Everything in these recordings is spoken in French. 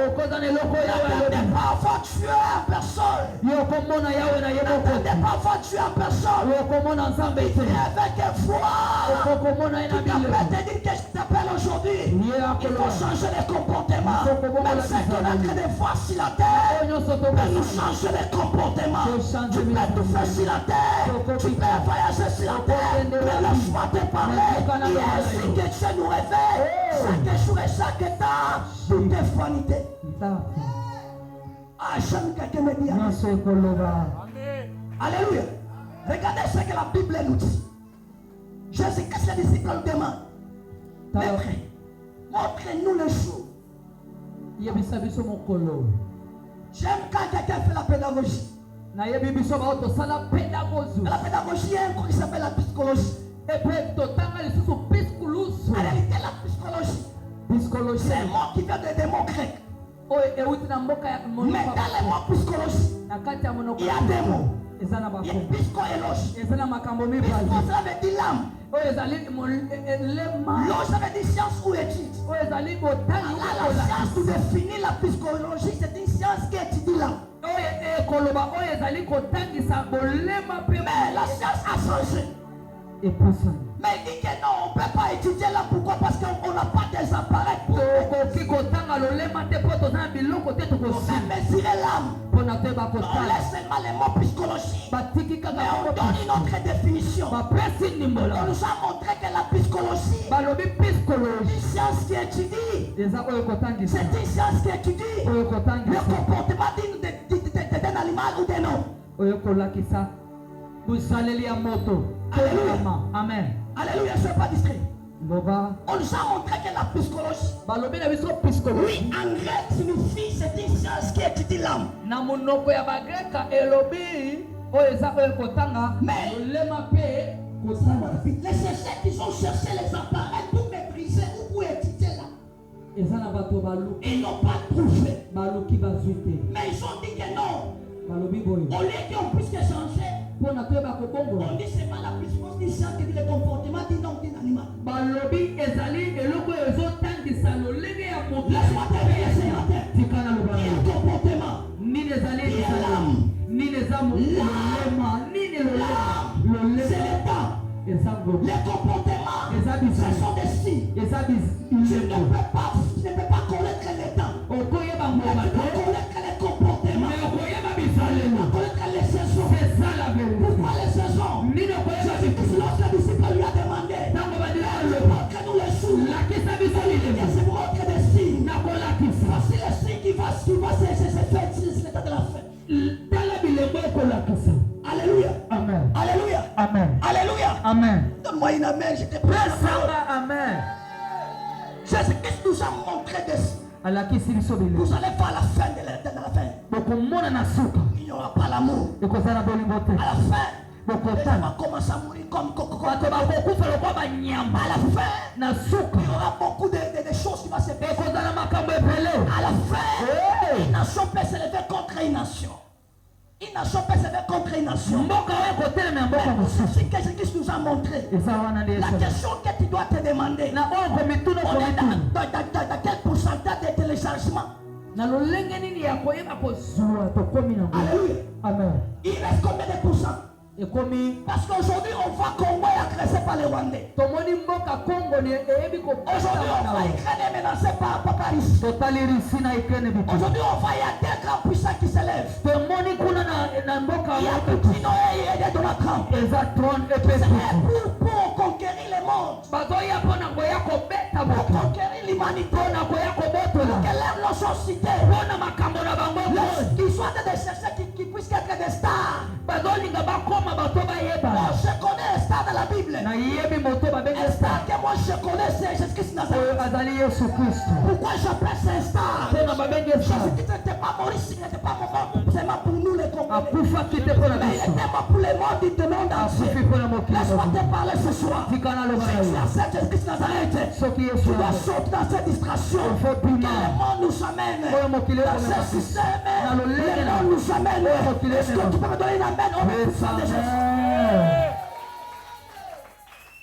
N'attendez pas avant tuer à personne. N'attendez pas avant tuer à personne. Avec foi. Tu t'appelles, te dire qu'est-ce que tu t'appelles aujourd'hui. Il faut changer les comportements. Même si ton acte de foi sur la terre, peut nous changer les comportements. Tu peux tout faire sur la terre. Tu peux voyager sur la terre. Mais laisse-moi te parler. Il est ainsi que Dieu nous réveille. Chaque jour et chaque temps. Tout est vanité. Ah, j'aime quelqu'un me dire. Alléluia. Regardez ce que la Bible nous dit. Jésus-Christ, les disciples nous demandent. Maître, montrez-nous le jour. J'aime quand quelqu'un fait la pédagogie. La pédagogie, il y a un cours qui s'appelle la psychologie. En réalité, la psychologie, c'est un mot qui vient des mots grecs. Mais dans les mots psychologie, il y a des mots. Il y a pisco et loge. Pisco, ça veut dire l'âme. Loge, ça veut dire science ou étude. La science pour définir la psychologie, c'est une science qui étudie l'âme. Mais la science a changé. Mais il dit que non, on ne peut pas étudier là. Pourquoi? Parce qu'on n'a pas des appareils pour mesurer l'âme. On laisse seulement les mots psychologie. Mais on donne une autre définition. On nous a montré que la psychologie, une science qui étudie. C'est une science qui étudie le comportement d'un animal ou d'un homme. Alléluia. Amen. Alléluia, je ne suis pas distrait. On nous a montré que la psychologie, oui, en grec signifie c'est une science qui étudie l'âme. Mais les chercheurs qui ont cherché les appareils pour maîtriser ou pour étudier l'âme, ils n'ont pas trouvé. Mais ils ont dit que non. Au lieu qu'on puisse changer, on dit c'est pas la puissance qui change le comportement d'un homme, d'un animal. Laisse-moi terminer, Seigneur. Il y a un comportement. Il y a l'âme, c'est l'état. Les comportements, ce sont des signes. Tu ne peux pas connaître l'état. Mais tu peux connaître les comportements. Tu peux connaître les saisons. Pourquoi les saisons? Jésus-Christ, lorsque le disciple lui a demandé, montre-nous les jours. C'est pour montrer des signes. Voici les signes qui vont se faire sur l'état de la fin. Alléluia. Amen. Alléluia. Amen. Alléluia. Amen. Donne-moi une amen, je te prie. Amen. Jésus-Christ nous a montré des signes. Vous allez voir la fin de la fin. Il n'y aura pas l'amour. À la fin, les gens vont commencer à mourir comme à la fin, il y aura beaucoup de choses qui vont se passer. À la fin, une nation peut s'élever contre une nation. Une nation peut s'élever contre une nation. C'est que Jésus nous a montré. La question que tu dois te demander, on est dans quel pourcentage de téléchargement? Alléluia. Amen. Il reste combien de pourcents? Parce qu'aujourd'hui on voit Congo agressé par les Rwandais. Aujourd'hui on voit Ukraine menacé par Paris. Aujourd'hui on voit il y a des grands puissants qui s'élèvent. Il y a Poutine et Donald Trump. C'est pour conquérir le monde. Pour conquérir l'humanité. Pour que leurs noms soient cités. Qu'ils soient des chercheurs qui puissent être des stars. Moi je connais un star dans la Bible. Un star que moi je connais c'est Jésus-Christ Nazareth. Pourquoi j'appelle ça un star? Jésus-Christ n'était pas mort ici, il n'était pas mort seulement pour nous les Congolais. Mais il était mort pour les morts du monde entier. Laisse-moi te parler ce soir. Si tu acceptes Jésus-Christ Nazareth, tu dois sortir dans cette distraction. Que le monde nous amène dans ce système. Le monde nous amène. Est-ce que tu peux me donner une amène au nom puissant de Jésus?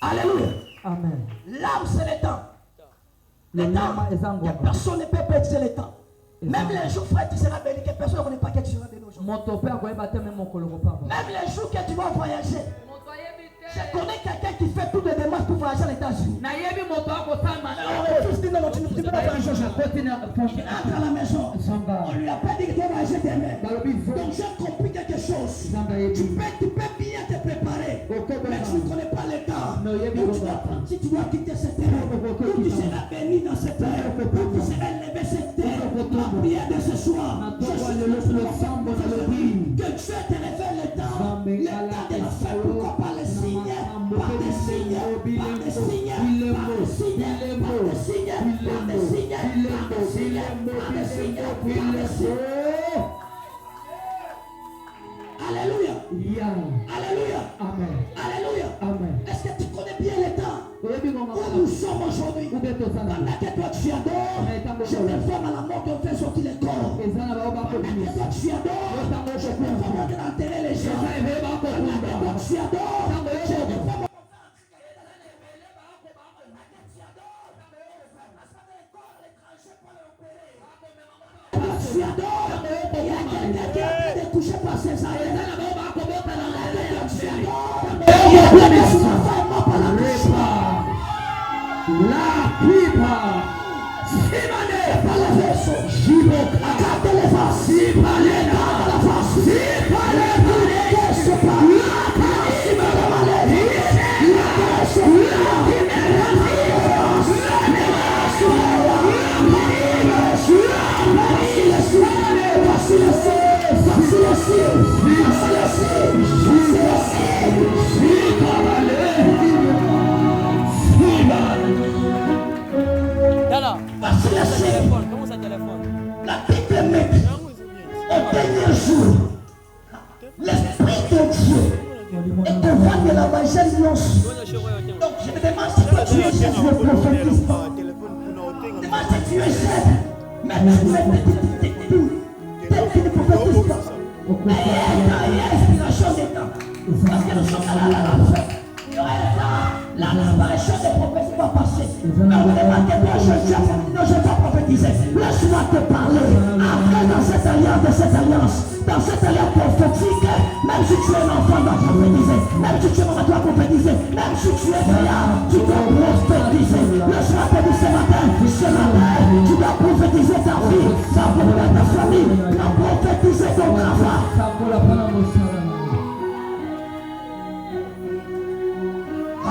Alléluia. Amen. L'âme c'est le temps. Le temps, personne ne peut perdre le temps. Même les jours, frère, tu seras béni, que personne ne connaît pas que tu seras béni aujourd'hui. Même les jours que tu vas voyager. Je connais quelqu'un qui fait toutes les démarches pour voyager aux États-Unis. Alors, le fils dit non, tu ne peux pas faire un chose. Il entre à la maison. On lui a pas dit que tu vas voyager demain. Donc, j'ai compris quelque chose. Tu peux bien te préparer. Mais tu ne connais pas le temps. Donc, si tu dois quitter cette terre, où tu seras béni dans cette terre, où tu seras élevé cette terre, la prière de ce soir, je suis le ensemble que Dieu te révèle le temps de la fête. Pourquoi pas le signe? Par des signes, par des signes, par des signes, par des signes, par des signes, par des signes, par des signes, par des signes. Alléluia. Alléluia. Amen. Alléluia. Amen. Est-ce que tu connais bien le temps où nous sommes aujourd'hui? Pendant que toi tu adores, je me forme à la mort qui fait sortir les corps. Pendant que toi tu adores, je me forme d'enterrer les gens. Pendant que toi tu adores, je me forme tu adores, il y a quelqu'un qui est en train de toucher par ses armes. Tu adores, il y a quelqu'un qui est mort par la pipa. Simane, par la verso. Jibo, accorde les faces. Sipale, la face. Sipale, Comment ça téléphone? La Bible met au dernier jour, l'Esprit de Dieu est devant de l'évangélisation. Donc je me demande si toi tu es chef de prophétise. Demande si tu es chef. Mais tu es petit tel qu'il ne prophétise pas. Mais il y a l'inspiration des temps. Parce que nous sommes à la fin. Il y aura le temps. L'apparition des prophéties va passer. Mais on demande que toi je vais prophétiser. Laisse-moi te parler. Après dans cette alliance prophétique, même si tu es un enfant, tu dois prophétiser. Même si tu es maman, tu dois prophétiser. Même si tu es vieillard, tu dois prophétiser. Laisse-moi te dire ce matin, tu dois prophétiser ta vie, ta famille, tu dois prophétiser ton travail.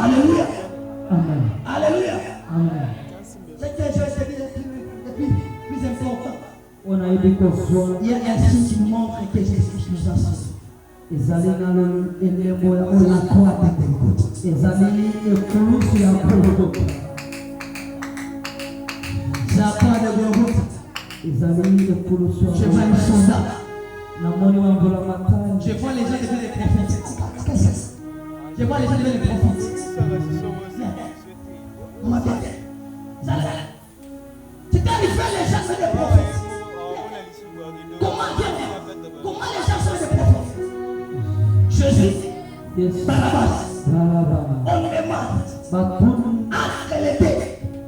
Alléluia. Amen. Alléluia. Amen. C'est quelque chose de plus important. On a aidé qu'on soit. Il y a un signe qui montre que Jésus nous enseigne. Ils allaient dans la croix de Golgotha. Ils allaient éclore sur la croix de Golgotha. C'est la croix de Golgotha. Ils allaient éclore sur la croix de Golgotha. Je vois les soldats. Je vois les gens devenir les prophètes. Je vois les gens devenir les prophètes. C'est quand il fait les gens devenir des prophètes. Comment les gens sont des prophètes? Jésus, Barabbas, on demande entre les deux.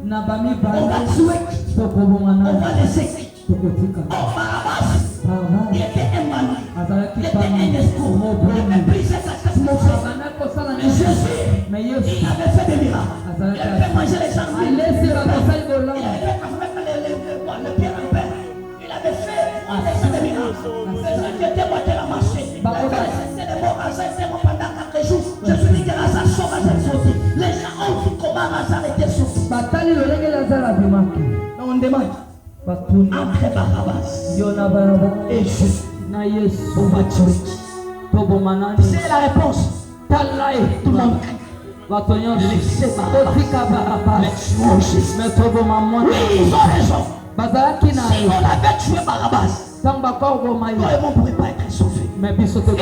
On va tuer, on va laisser. Oh, Barabbas, il était un malin, il était un escroc, il méprisait sa responsabilité. Mais Jésus, il avait fait des miracles. Il avait fait manger les gens. Il avait fait le pierre en pain. Il avait fait des miracles. Les gens qui étaient morts à marcher. Il avait laissé des morts à Lazare pendant 4 jours. Jésus dit que Lazare sort à cette sortie. Les gens ont vu comment Lazare était sorti. On demande entre Barabbas et Jésus. On va tuer. C'est la réponse. Tout le monde crie. Laissez Barabbas. Mais tuons Jésus. Oui, ils ont raison. Si on avait tué Barabbas, toi et moi ne pourrions pas être sauvés. Il faut qu'il dit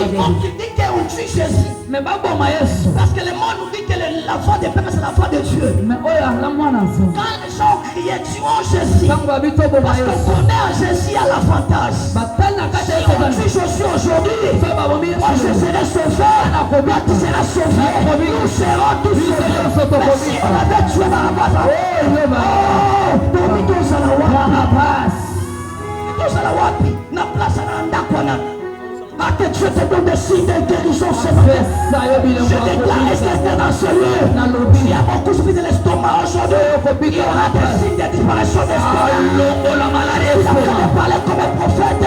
qu'on tue Jésus. Parce que le monde nous dit que la foi des peuples c'est la foi de Dieu. Quand les gens criaient tuons Jésus, parce que donner à Jésus a l'avantage. Si on tue Jésus aujourd'hui, moi je serai sauvé, toi tu seras sauvé, nous serons tous sauvés. Mais si on avait tué Barabbas, Barabbas. À que Dieu te donne des signes de guérison ce matin. Je déclare dans ce lieu. Il y a beaucoup de de l'estomac aujourd'hui. Il y aura des signes de disparition d'espoir. Il a fait parler comme un prophète.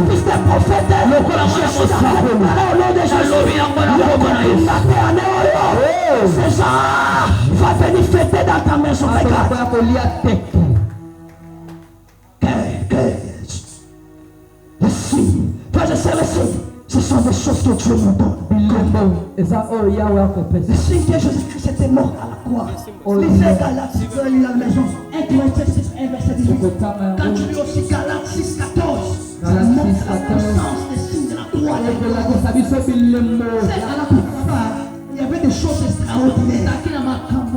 Fils d'un prophète. Je suis dans la parole au nom de Jésus. C'est ça. Va venir fêter dans ta maison. Les signes. Frères et sœurs, les signes, ce sont des choses que Dieu nous donne. Les signes que Jésus-Christ était mort à la croix. Lisez Galates, la maison. 1 Corinthiens 6, 1 verset 18. Quand tu lis aussi Galates 6, 14, ça montre la puissance des signes de la croix. C'est à la croix. Il y avait des choses extraordinaires.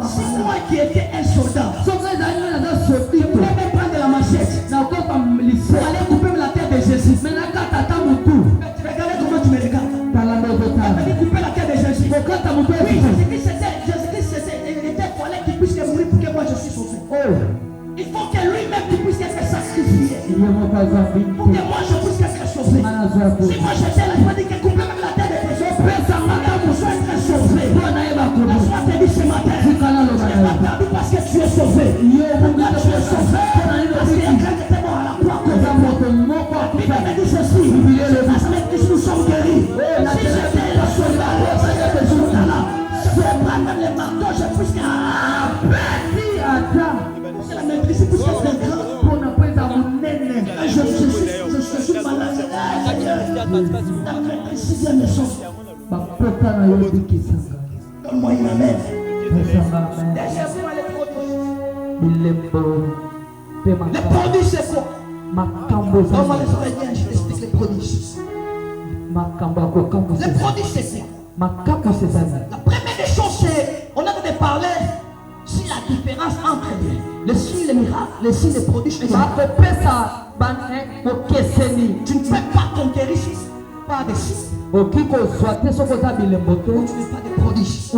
Si moi qui étais un soldat, je pouvais même prendre la machette pour aller couper la tête de Jésus. Tu regardais comment tu me regardes. Tu veux couper la tête de Jésus. Oui, Jésus-Christ était fallait qu'il puisse mourir pour que moi je suis sauvé. Il faut que lui-même puisse être sacrifié pour que moi je puisse être sauvé. Si moi j'étais là, je me dis que couper même la tête de Jésus. Laisse-moi te dire ce matin, tu n'es pas perdu parce que tu es sauvé. Pourquoi tu es sauvé? Parce qu'il y a quelqu'un qui était mort à la croix. La Bible me dit ceci, avec Christ nous sommes guéris. Si j'étais le soldat, je peux prendre les marteaux, je puisse la maîtrise pour que c'est grand. Je suis malade. La sixième leçon. Donne-moi une amen. Les prodiges, c'est quoi? Donne-moi les oreilles bien, je t'explique les prodiges. Les prodiges, c'est quoi? La première des choses, c'est, on a parlé sur la différence entre les signes, les miracles, les signes, les prodiges et les miracles. Tu ne peux pas conquérir par des signes. Tu n'es pas des prodiges.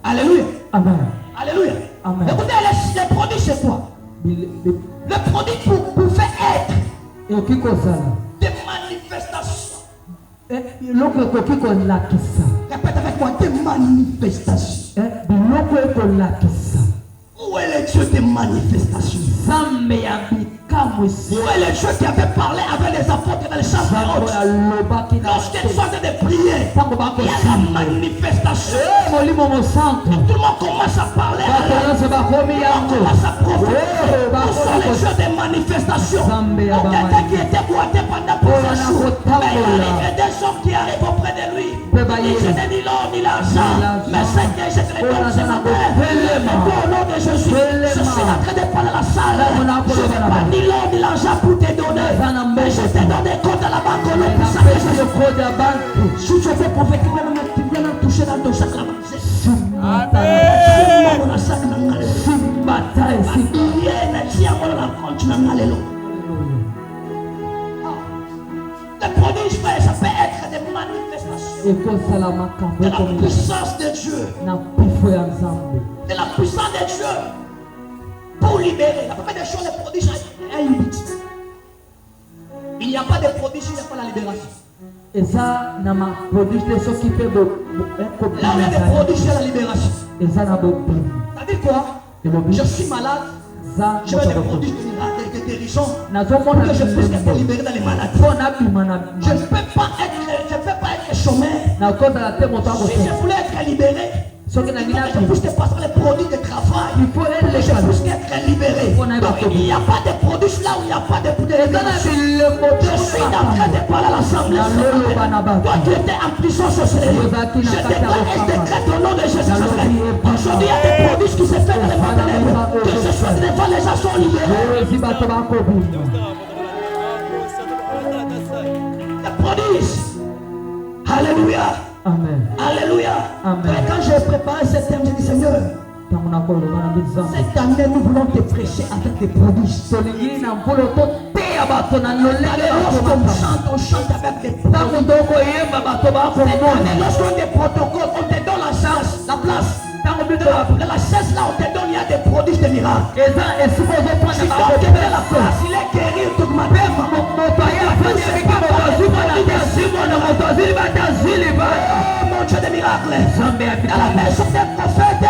Alléluia. Amen. Alléluia. Amen. Écoutez, les prodiges, c'est quoi? Le prodige pour faire être des manifestations. Répète avec moi, des manifestations. Où est le Dieu des manifestations? Où est le Dieu qui avait parlé avec les apôtres dans les chambres hautes? Lorsqu'ils sont en train de prier, il y a la manifestation. Tout le monde commence à parler. Tout le monde commence à prophétiser. Où sont les jeux des manifestations? Pour quelqu'un qui était boité pendant plusieurs jours, mais il arrive des gens qui arrivent auprès de lui. Il se dit ni l'or ni l'argent, mais c'est que je te le donne ce matin. Au nom de Jésus, je suis en train de parler à la salle. Je n'ai pas ni l'or ni l'argent pour te donner, mais je te donne des comptes à la banque au nom de Jésus. Si tu fais prophétiser, tu viens de toucher dans ton sac là-bas. Les prodiges, ça peut être des manifestations de la puissance de Dieu. De la puissance de Dieu pour libérer. La première des choses, les prodiges a une but. Il n'y a pas de prodiges, il n'y a pas la libération. Là où il y a des prodiges, il y a la libération. Ça veut dire quoi? Je suis malade. Je veux des prodiges de guérison pour que je puisse être libéré dans les maladies. Je ne peux pas être chômeur. Si je voulais être libéré, je puisse te passer les produits de travail. Je puisse être libéré. Donc il n'y a pas de produits là où il n'y a pas de libération. Je suis en train de parler à l'assemblée. Toi qui étais en prison sorcellerie, je déclare et je décrète au nom de Jésus. Aujourd'hui il y a des produits qui se font dans les mondes. Que ce soit devant les gens sont libérés. Les prodiges. Alléluia. Amen. Alléluia. Amen. Et quand j'ai préparé cette thème, j'ai dit Seigneur, cette année nous voulons te prêcher avec des prodiges. On chante avec des prodiges. Lorsqu'on a des protocoles, on te donne la chance, la place. la chaise là, on te donne, il y a des produits de miracles. Si tu dois donner la place, il est guéri automatiquement. Mon Dieu des miracles. Dans la maison des prophètes,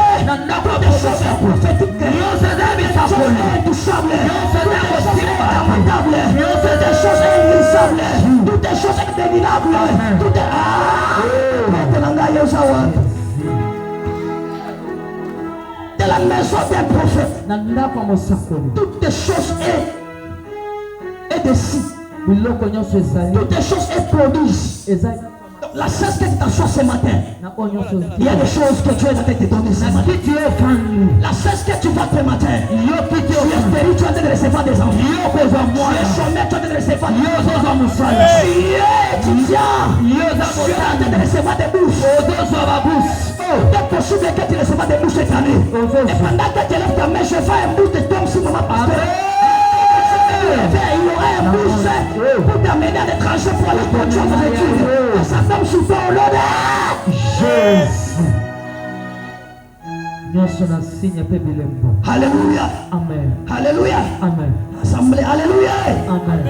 toutes des choses prophétiques, toutes des choses intouchables, toutes des choses incantables, toutes des choses inguissables, toutes des choses indéniables, toutes des... de la maison des prophètes, toutes des choses et des signes, toutes des choses et produisent. La chose que tu t'assois ce matin, il y a des choses que Dieu va te donner ce matin. La chose que tu vas ce matin, tu es spirituel, tu es en train de recevoir des enfants. Tu es chômeur, tu es en train de recevoir des enfants. Tu es étudiant, tu es en train de recevoir des bouches. Il est possible que tu recevas des bouches cette année. Et pendant que tu lèves ta main, je vais un bout de tombe sur mon pasteur. Il y aura un bouche pour t'amener à l'étranger pour aller continuer vos études. Et ça tombe sous ton nom. Jésus. Alléluia. Amen. Alléluia. Amen. Assemblée. Alléluia. Amen.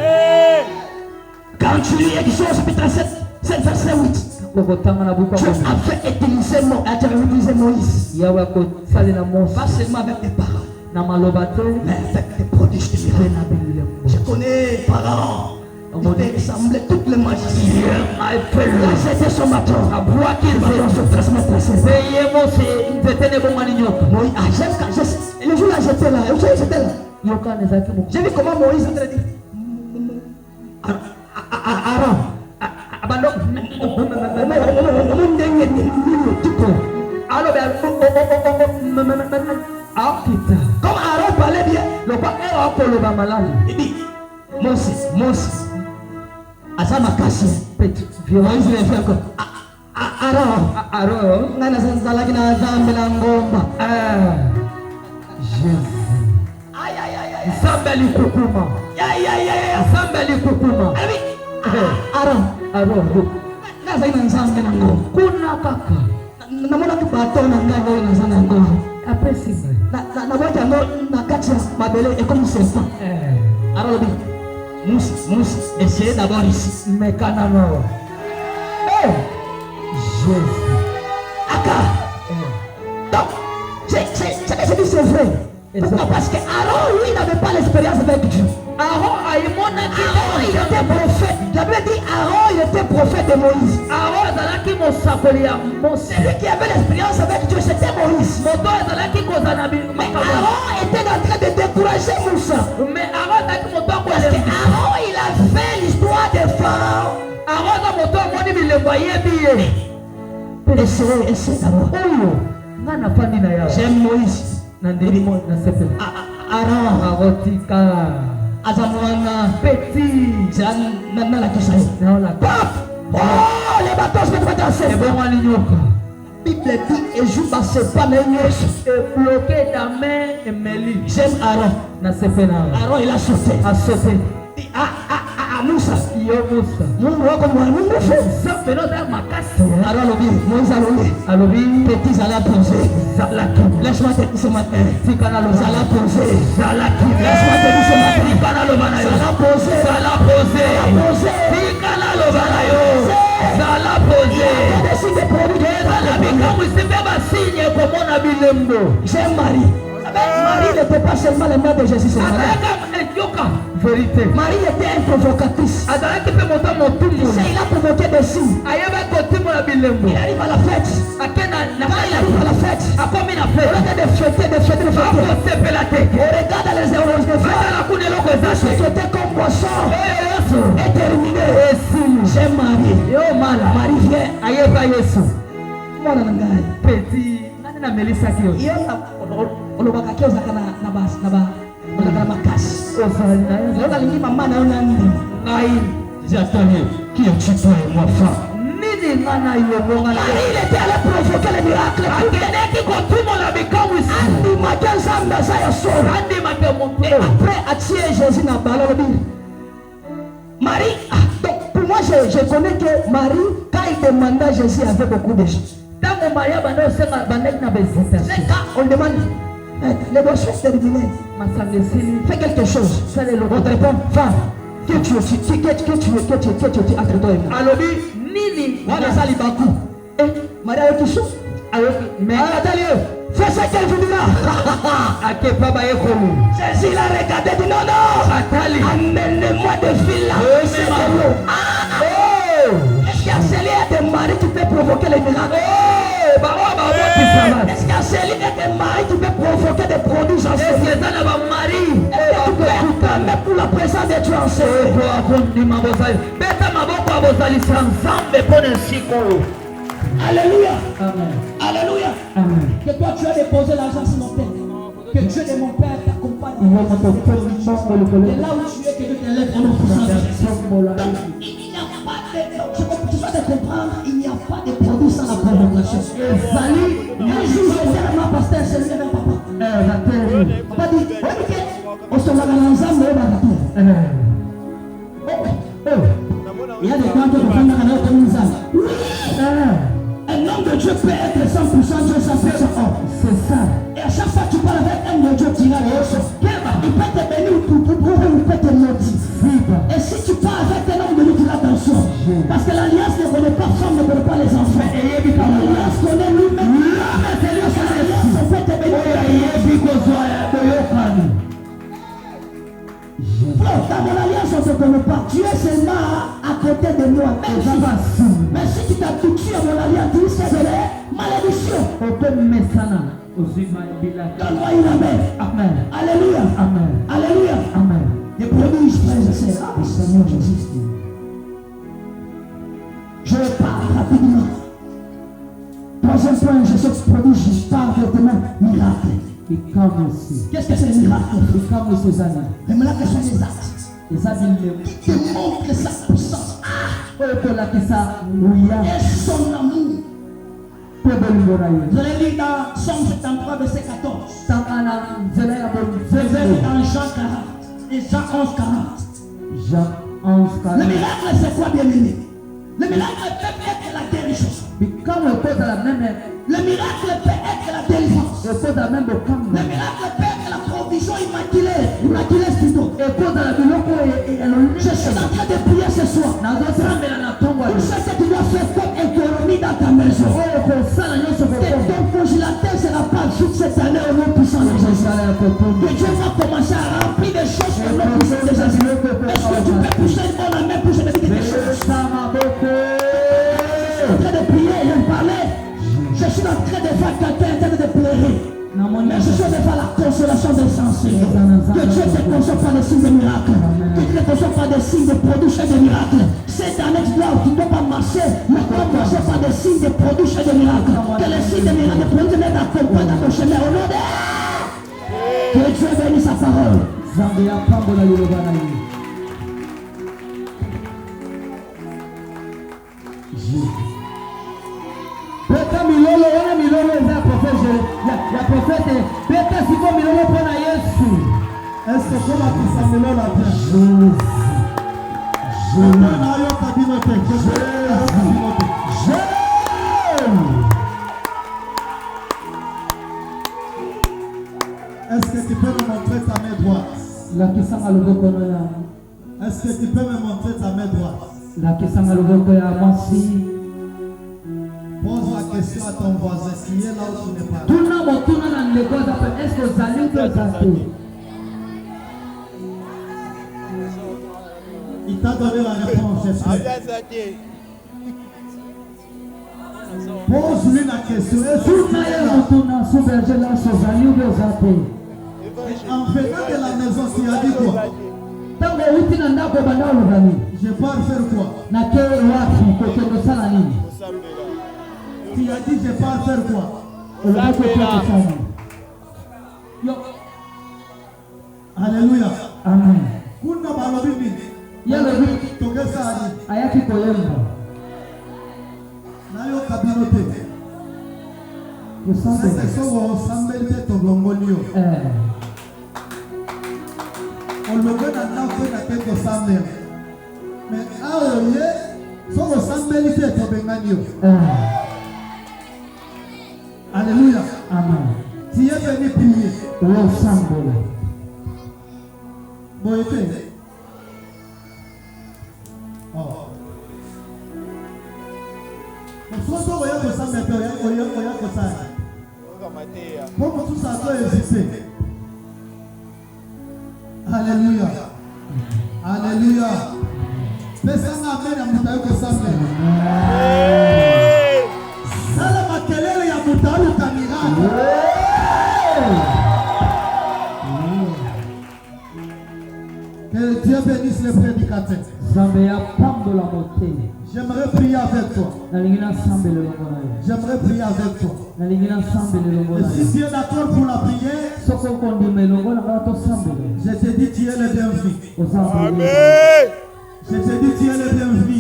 Quand tu lis Exode chapitre 7, verset 8. Dieu a fait utiliser Moïse. Pas seulement avec des paroles, mais avec des prodiges de miracles. Je connais Pharaon. Il fait ressembler toutes les magiciens. C'était son matin. Le jour là j'étais là. J'ai vu comment Moïse a dit Aaron. Comme Aaron parlait bien, il dit Moses, Asama Kassi, Moïse le fait comme Aaron, Jésus. Aaron, kuna kaka namona tu bateau na ngai oyo naza na yango apesi nabwaki yango na kati ya mabele ekomi serpent. Alobi Mousse, essayez d'abord ici. Mekanano. Jésus. Aka. Donc, c'est vrai. Pourquoi? Parce que Aaron, lui, n'avait pas l'expérience avec Dieu. Aaron, il était prophète. La Bible dit Aaron, il était prophète de Moïse. Celui qui avait l'expérience avec Dieu, c'était Moïse. Mais Aaron était en train de décourager Moussa. Parce que Aaron, il a fait l'histoire des Pharaons. Essayez d'abord. J'aime Moïse. Aaron, Azamouana, petit, maintenant la question. Oh, les bateaux se mettent à danser. La Bible dit, et je passe pas mes yeux. Et bloqué ta main et mes lits. J'aime Aaron. Aaron, il a sauté. Moussa. Alobi, petit Zala posé. Laisse-moi te dire ce matin. Zala posé. Laisse-moi te dire ce matin. Zala posé. J'aime Marie. Marie n'était pas seulement la mère de Jésus, c'est vérité. Marie était une provocatrice. Il a provoqué des signes. Il arrive à la fête. Quand il arrive à la fête, au lieu de fêter, on regarde les héros de fête. C'était comme boisson. Et terminé. J'aime Marie. Marie vient. Petit. Qui es-tu toi et moi femme? Il était allé provoquer les miracles. Et après attirer Jésus dans le ballon. Marie, donc pour moi je connais que Marie, quand il demanda Jésus, avait beaucoup de choses. Maria on demande, les gauchers terminés, fais quelque chose. On te répond, va. Que tu es entre toi et moi. Alors, Nini, on a sali Bakou. Maria est qui souffre. Mais fais ce qu'elle voudra. Jésus l'a regardé et dit non, amène-moi des filles là. Est-ce qu'il y a des maris qui peuvent provoquer les miracles? Est-ce qu'il y a des maris qui peuvent provoquer des produits en ce mais pour la présence de Dieu en ce Alléluia. Alléluia. Que toi tu as déposé l'argent sur mon père. Que Dieu de mon père t'accompagne. Et là où tu es, que Dieu t'élève en nom puissant. Il n'y a pas de... Tu dois te comprendre, il n'y a pas de produit sans la provocation. Un jour, je vais à ma pasteur, je vais vers papa. Papa dit, on se lave ensemble, il y a des gens qui vont prendre un autre ensemble. Un homme de Dieu peut être 100% Dieu, 100% homme. C'est ça. Et à chaque fois que tu parles avec un de Dieu, tu diras les choses. Il peut te bénir ou il peut te maudire. Et si tu parles avec un homme de Dieu, tu diras attention. Parce que l'alliance ne connaît pas femme, ne connaît pas les enfants. L'alliance connaît lui-même. L'alliance, on peut te bénir. Dans mon alliance, on ne se connaît pas. Tu es seulement à côté de moi. Mais si tu t'habitues à mon alliance, tu sais de la malédiction. Donne-moi une amen. Amen. Alléluia. Amen. Alléluia. Amen. Les produits, frères et sœurs, le Seigneur Jésus. Je parle rapidement. Troisième point, je sais que ce produit, je parle directement miracle. Qu'est-ce que c'est le miracle? Les miracles sont des actes. Qui te montrent sa puissance. Et son amour. Vous allez lire dans Somme 73, verset 14. Vous allez dans Jean 40. Et Jean 11, 40. Le miracle, c'est quoi, bien-aimé? Le miracle peut être la guérison. Le miracle peut être la délivrance. Le miracle peut être la provision immaculée. Immaculée, plutôt. Je suis en train de prier ce soir. Tout ça que tu dois faire comme économie dans ta maison. Que ton congélateur ne sera pas juste cette année au nom puissant de Jésus. Que Dieu va commencer à remplir des choses au nom puissant de Jésus. Est-ce que tu peux pousser une bonne main pour se dire des choses? Je suis en train de prier et de parler. Je suis en train de faire quelqu'un en train de pleurer. Mais je suis en train de faire la consolation des sens. Que Dieu te console par des signes de miracles. Que Dieu te console par des signes de production de miracles. Cette année, tu ne dois pas marcher, mais tu dois marcher par des signes de production de miracles. Que les signes de miracles de production de t'accompagnent dans ton chemin. Au nom de... Que Dieu bénisse sa parole. Peka milolo wana milolo eza prophète ya prophète peka siko milolo pona Yesu. Est-ce que comme akisa milolo la bien? Je na yo kabinote. Est-ce que tu peux me montrer ta main droite? La kisanga loboko na. Est-ce que tu peux me montrer ta main droite? La kisanga loboko ya mwasi. Pose la question à ton voisin qui est là où tu n'es pas. Est-ce que vous allez il t'a donné la réponse, j'espère. Pose-lui la question. Est-ce que en venant de la maison, tu as dit quoi? Je pars faire quoi? Tu as dit je pars faire quoi? Alléluia. Amen. Kuna balobi nini? Yalobi tokesa ani? Ayaki koyemba. Nayo kabinote. C'est ça on s'embelle tête au longolio. On le veut dans la tête au samedi. Mais ah oui, so on s'embelle tête au benganio. Osambola. Boyete. Oh. Soso oya kosamba pe oya kosala. Comment tout ça doit exister? Alléluia. Alléluia. Pesanga amen ya mutayo kosamba. Sala makelele ya mutayo kamiraga. Que Dieu bénisse les prédicateurs. J'aimerais prier avec toi. J'aimerais prier avec toi. Et si tu es d'accord pour la prière, je te dis tu es le bienvenu. Amen. Je te dis tu es le bienvenu.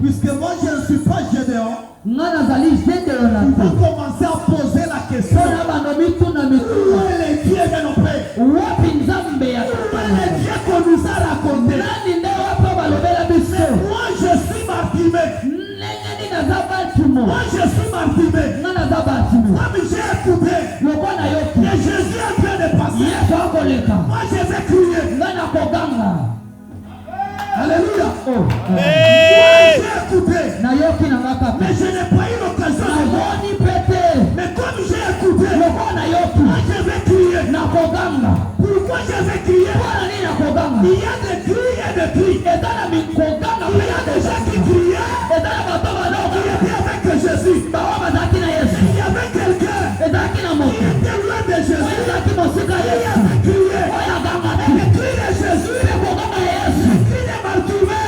Puisque moi je ne suis pas Gédéon, il va commencer à poser la question. Où est le Dieu de nos pères? Où est le Dieu qu'on nous a raconté? Moi je suis Bartimée. Moi je suis Bartimée. Comme j'ai écouté que Jésus est en train de passer, moi je vais crier. Alléluia. Moi j'ai écouté, mais je n'ai pas eu l'occasion de voir. Mais comme j'ai écouté, moi je vais crier. Pourquoi je vais crier? Il y a des cris et des cris. Il y a des gens qui criaient, qui étaient avec Jésus. Il y avait quelqu'un qui était loin de Jésus, qui avait crié. Les cris de Jésus, les cris de Bartimée,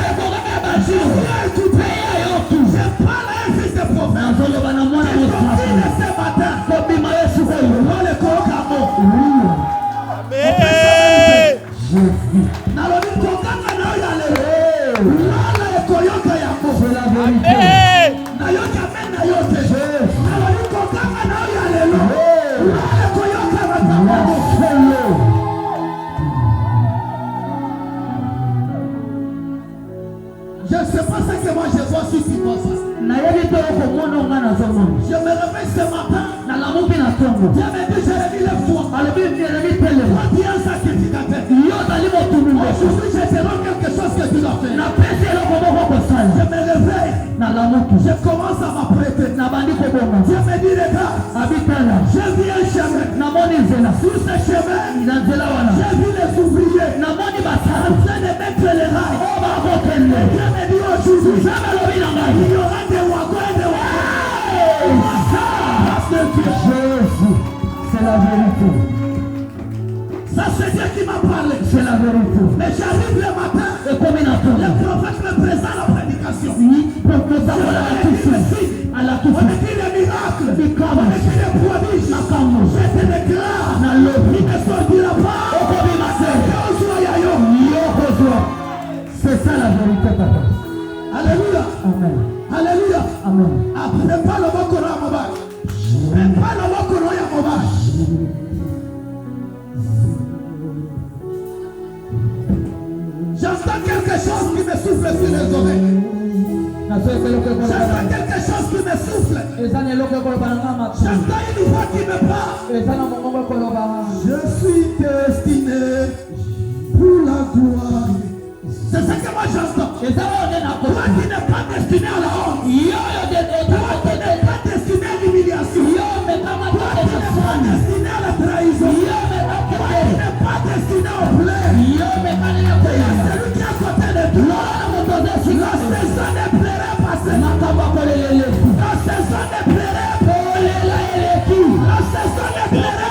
je parle à un fils de prophète. Je prie de ce matin. Dans le corps camo. Amen. Nalobi kokanga na yale. Lala ekoyoka yako. Amen. Na yoka men na yote. Nalobi kokanga na yale. Lala ekoyoka batamo. Je ne sais pas ce que moi je vois sur ce poste. Je me réveille ce matin. Dieu m'a dit Jérémie, lève-toi. Toi tu es un sacrificateur. Aujourd'hui je te rends quelque chose que tu dois faire. Je me réveille. Je commence à m'apprêter. Dieu me dit regarde, j'ai vu un chemin. Sur ce chemin, j'ai vu les ouvriers en train de mettre les rails. Dieu me dit aujourd'hui, il y aura des wagons et des wagons. Jésus, c'est la vérité. Ça c'est Dieu qui m'a parlé. C'est la vérité. Mais j'arrive le matin. Et comme il a Le prophète me présente la prédication. on a tout On me dit les miracles. On me dit les prodiges. Je te déclare. Il ne sortira pas. C'est ça la vérité, papa. Alléluia. Amen. Alléluia. Amen. Après pas le mot qu'on a à Mobile. Même pas le mot qu'on a à Mobile. J'entends quelque chose qui me souffle sur les oreilles. J'entends quelque chose qui me souffle. J'entends une voix qui me parle. Je suis destiné pour la gloire. C'est ce que moi j'entends. Toi qui n'es pas destiné à la honte. Toi qui n'es pas destiné à l'humiliation. Toi qui n'es pas destiné à la trahison. Toi qui n'es pas destiné au plaie. Il y a celui qui est à côté de toi. La saison ne plairait pas. La saison ne plairait pas. La saison ne plairait pas.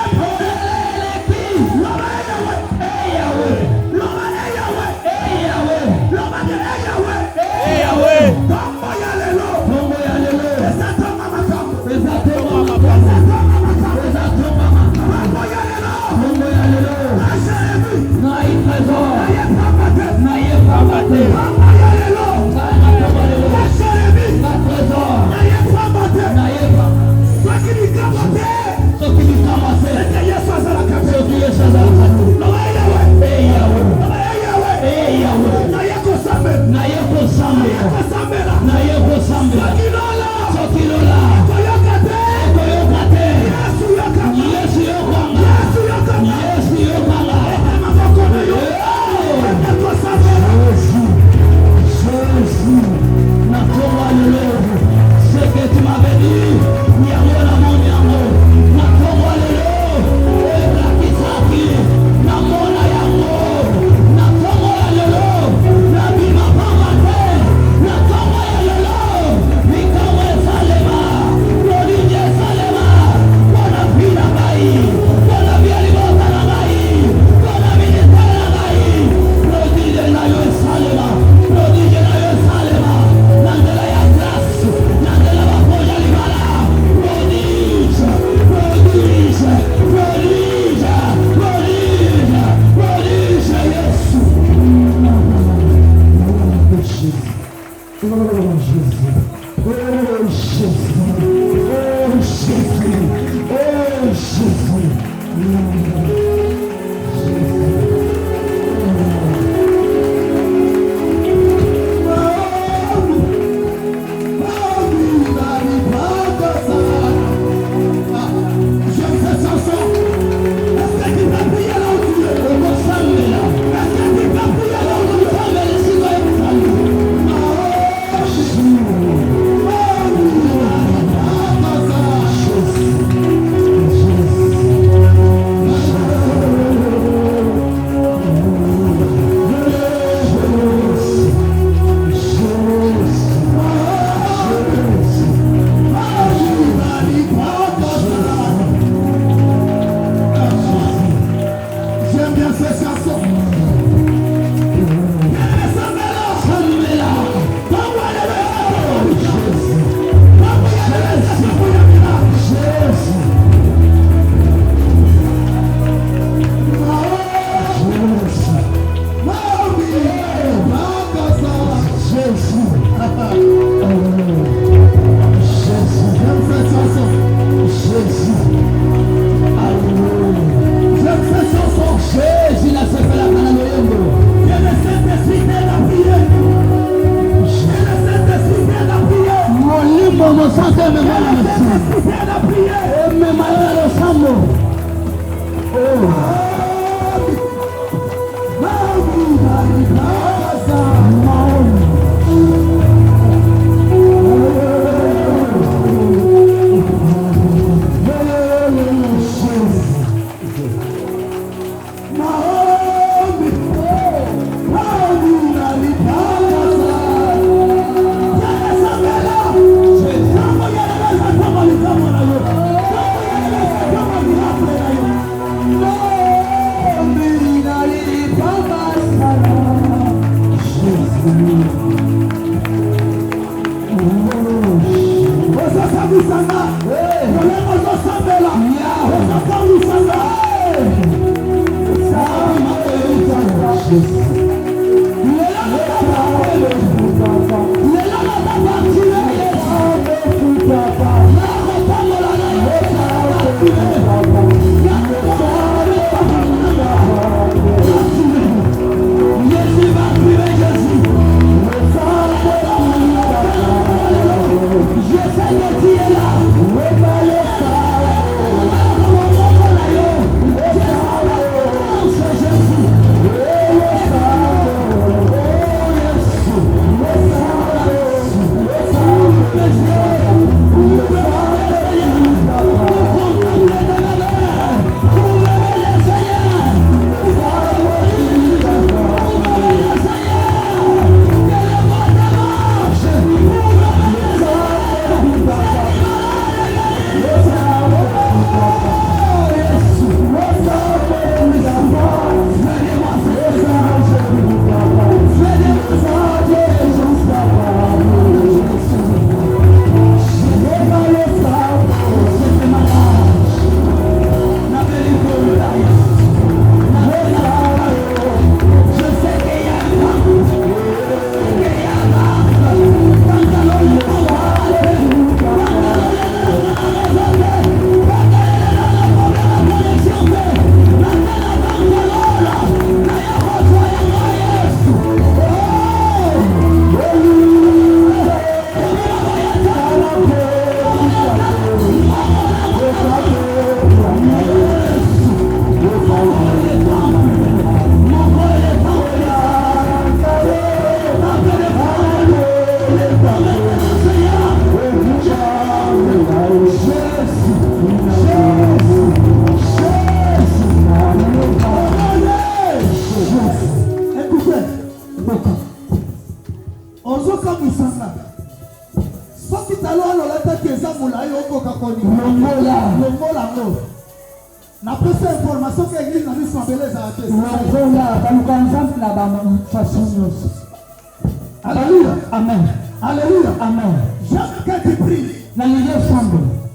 Alléluia. Amen. Alléluia. Amen. Jamais que tu pries.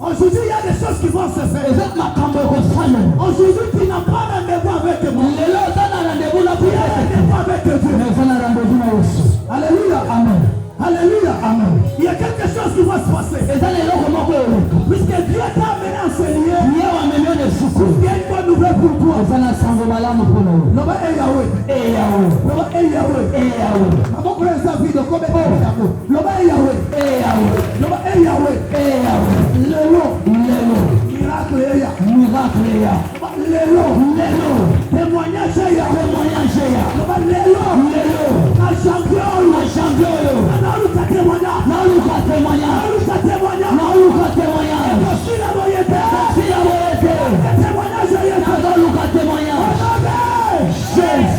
Aujourd'hui, il y a des choses qui vont se faire. Aujourd'hui, tu n'as pas rendez-vous avec moi. Tu as rendez-vous avec Dieu. Alléluia. Amen. Alléluia. Amen. Il y a quelque chose qui va se passer. Puisque Dieu t'a amené à enseigner. Il y a une bonne nouvelle pour toi. Loba e Yahweh. E Yahweh. Loba e Yahweh. E Yahweh. Maman connaît sa vie de combien de temps. Loba e Yahweh. E Yahweh. Loba e Yahweh. E Yahweh. Lelo. Lelo. Miracle e ya. Miracle e ya. Lelo. Lelo. Témoignage e ya. Témoignage e ya. Loba lelo. Lelo. Na champion. Na champion. Na luka témoignage. Na luka témoignage. Na luka témoignage. Na luka témoignage. Si la voyete. Si la voyete. Témoignage e ya. Na luka témoignage. Je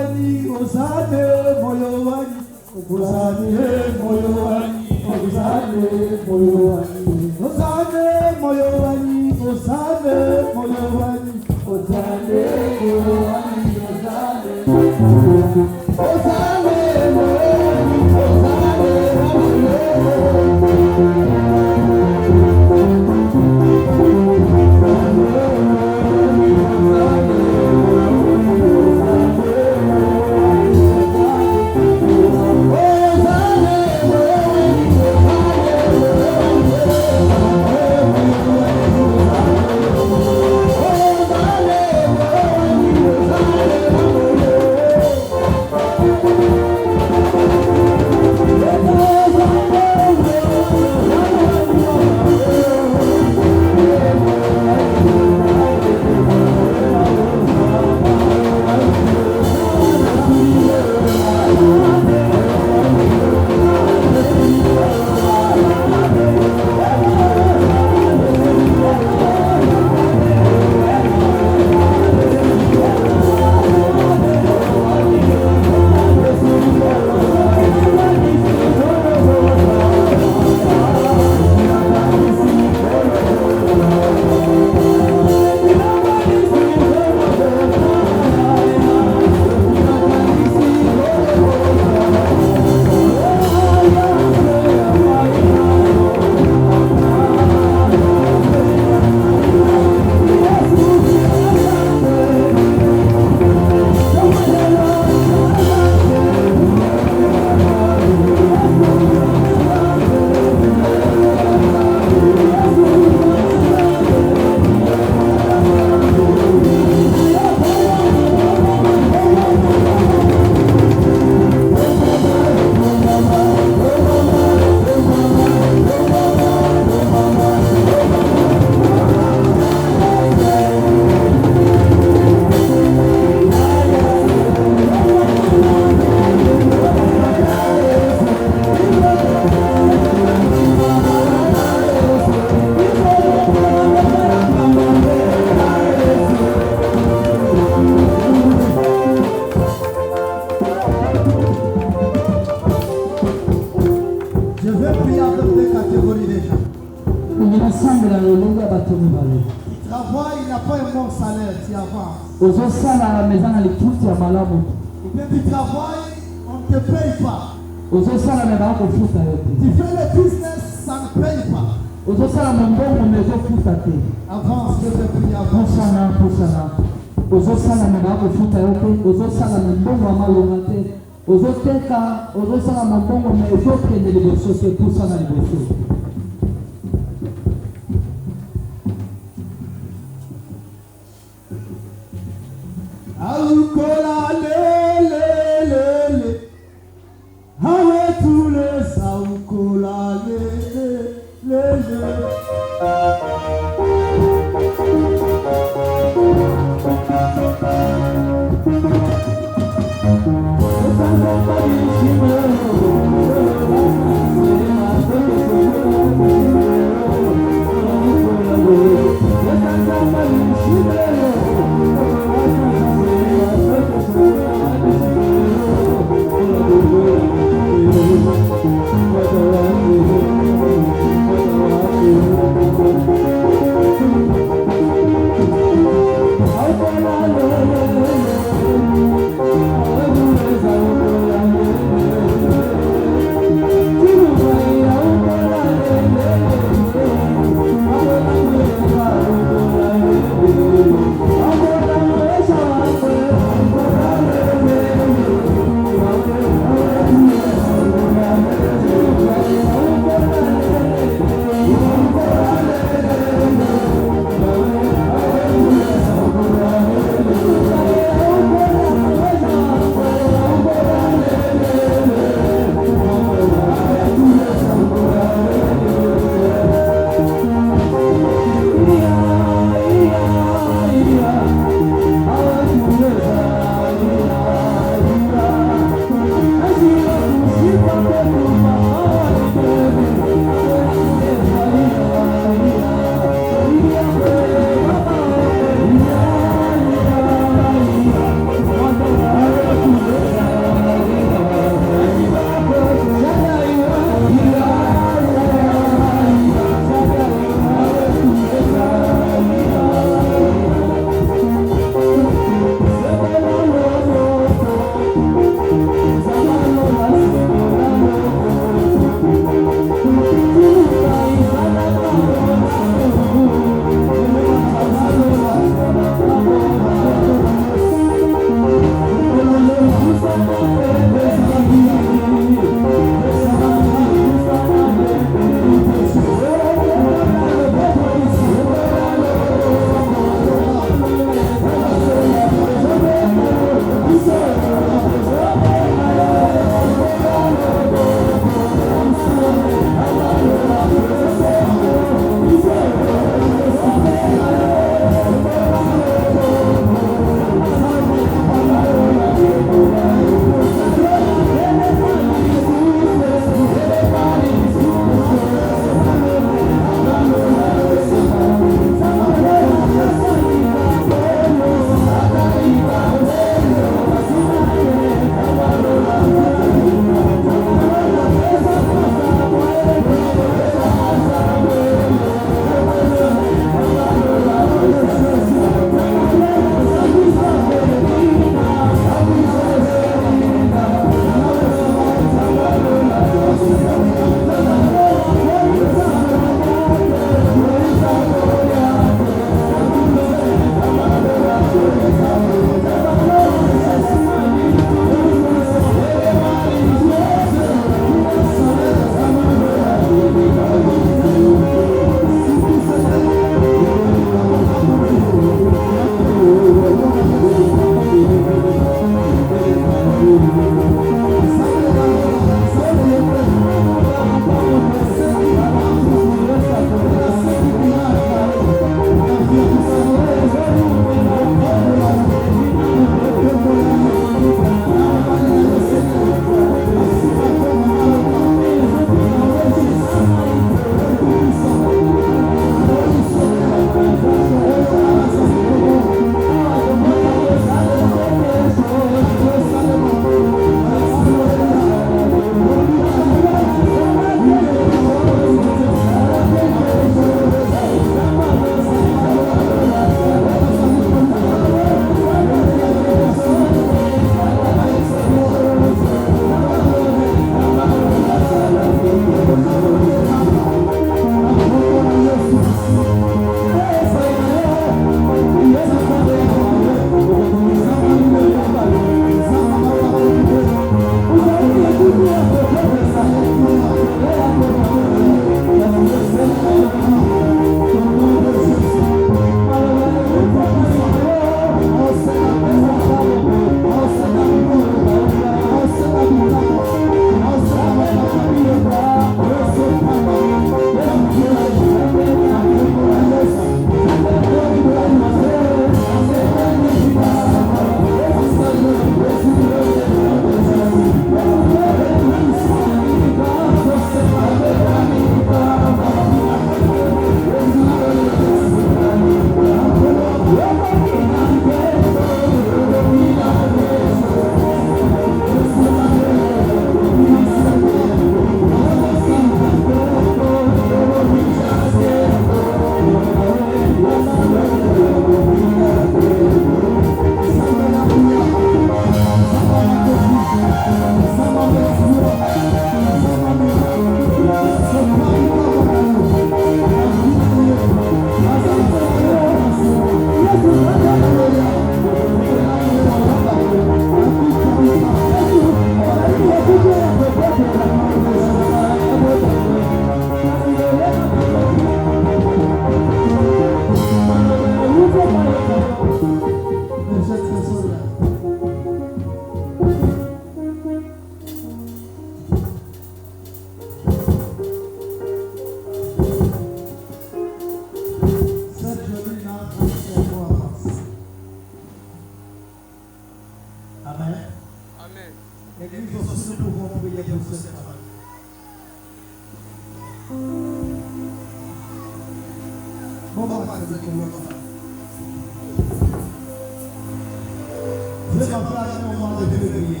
Dieu m'a placé au mois de février.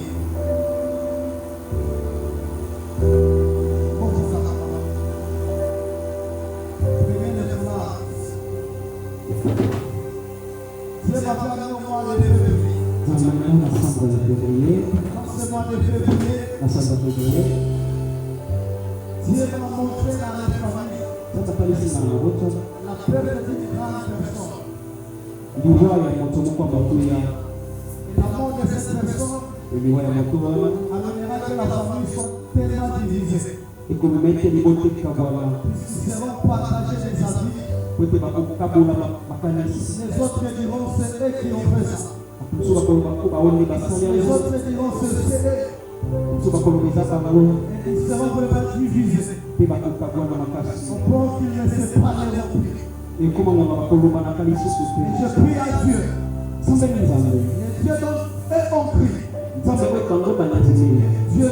Dieu m'a placé au mois de février. Dans ce mois de février, Dieu m'a montré dans la famille la perte d'une grande personne. Et la mort de cette personne amènera que la famille soit tellement divisée. Ils seront partagés des avis. Les autres diront c'est eux qui ont fait ça. Les autres diront c'est eux. Et ils seront vraiment divisés. Au point qu'ils ne se parleront plus. Je prie à Dieu. Les dieux eux ont pris. Dieu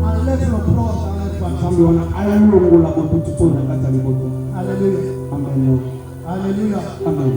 enlève le plomb dans leur famille. Alléluia. Amen. Alléluia. Amen.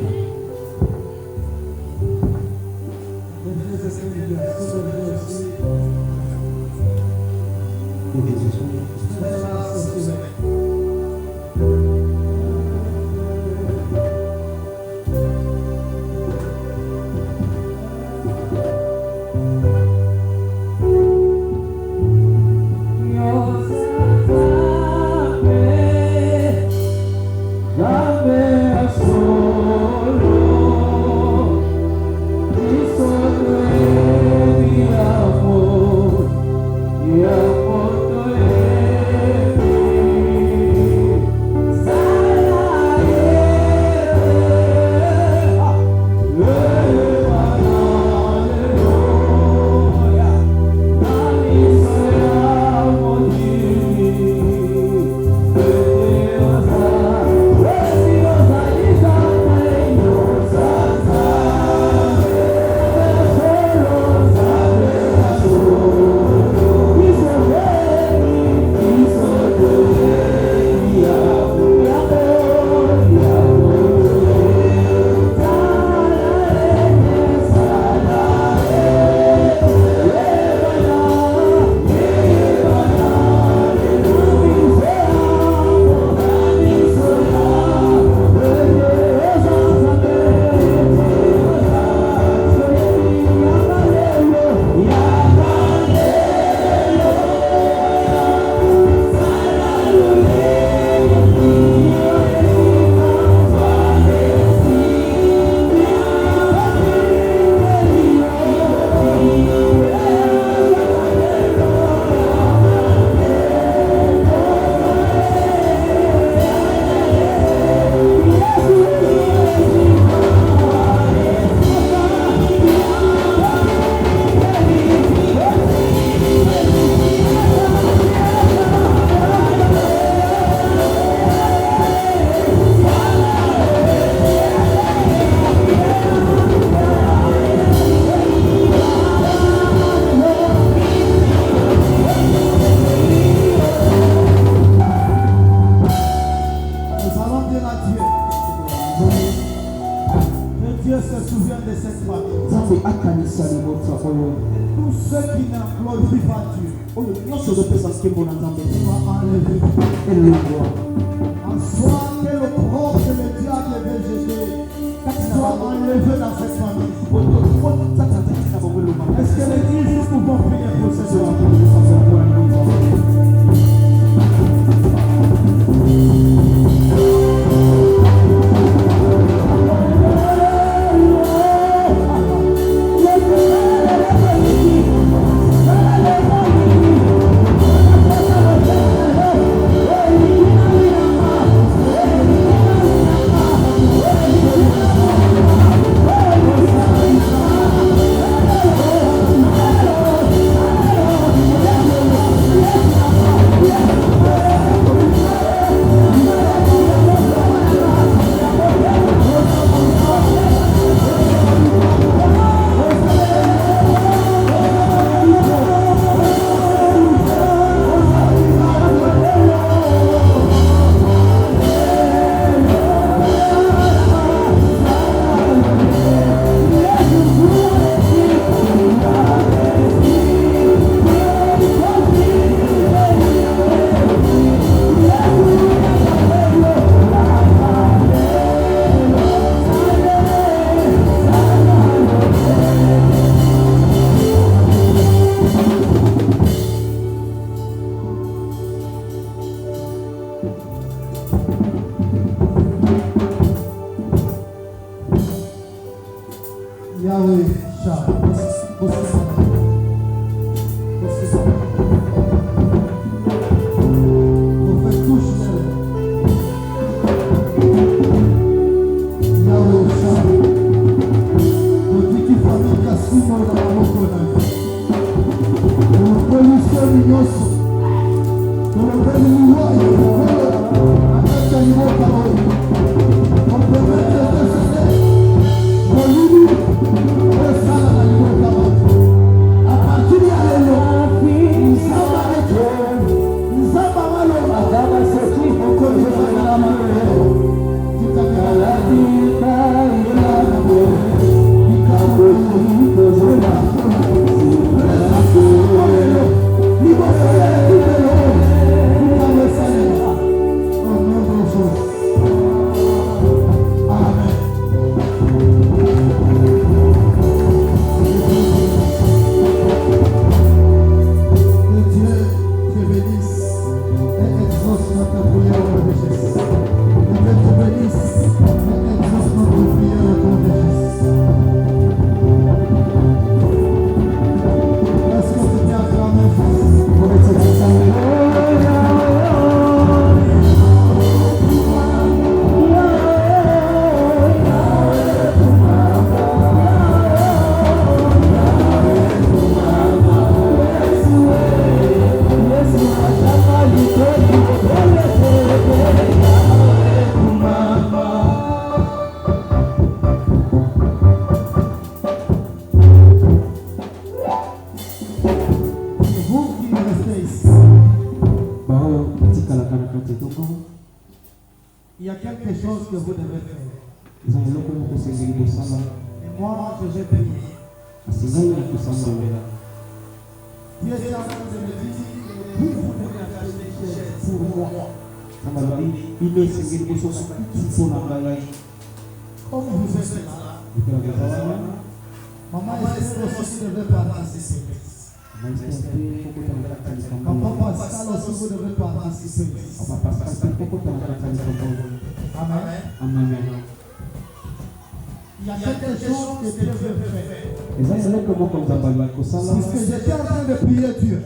Il y a quelque chose que vous devez faire. Et moi, je vais prier. Dieu est en train de me dire, vous devez acheter des chaises pour moi. Comme vous êtes là, maman Esther aussi devait participer. Papa Pascal aussi vous devez participer. Amen. Il y a quelque chose que Dieu veut faire. Puisque j'étais en train de prier Dieu.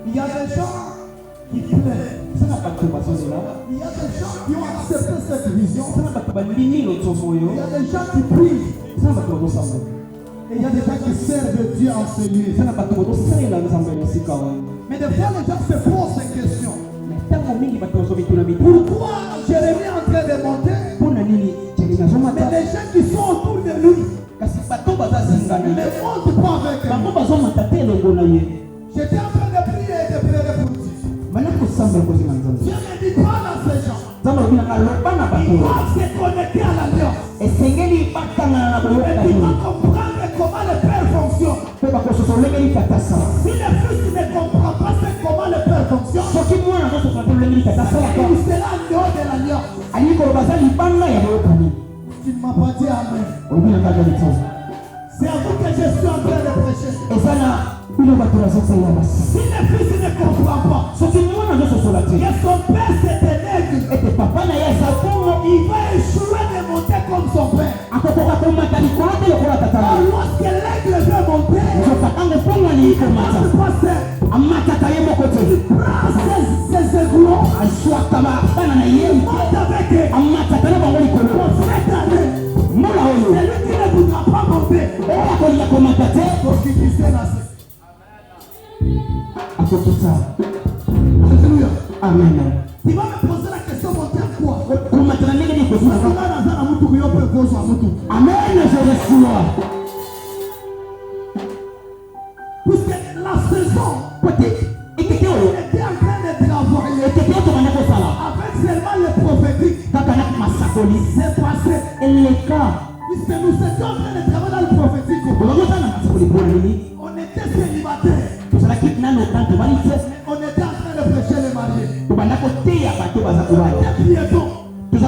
Il y a des gens qui plaît. Il y a des gens qui ont accepté cette vision. Il y a des gens qui prient. Et il y a des gens qui servent Dieu en ce lieu. Mais des fois, les gens se posent ces questions. Pourquoi Jérémie est en train de monter? Mais les gens qui sont autour de lui ne montent pas avec lui. J'étais en train de prier et de prier pour Dieu. Dieu ne dit pas dans ces gens. Ils doivent se connecter à l'alliance. Et tu dois comprendre comment le Père fonctionne. Si le Fils ne comprend pas comment le Père fonctionne, il sera en dehors de l'alliance. Tu ne m'as pas dit Amen. C'est à vous que je suis en train de prêcher. Si le Fils ne comprend pas que son Père c'est un aigle, il va échouer de monter comme son Père. Lorsque l'aigle veut monter, il prend ses aiglons, il monte avec eux. C'est lui qui ne voudra pas monter pour qu'il puisse nasser. Alléluia. Amen. Tu vas me poser la question, mon Dieu, quoi? Amen, je reçois. Puisque la saison était en train de travailler avec seulement le prophétique. C'est passé. Puisque nous étions en train de travailler dans le prophétique, on était célibataires. On était en train de prêcher les mariés. On était piétons. Nous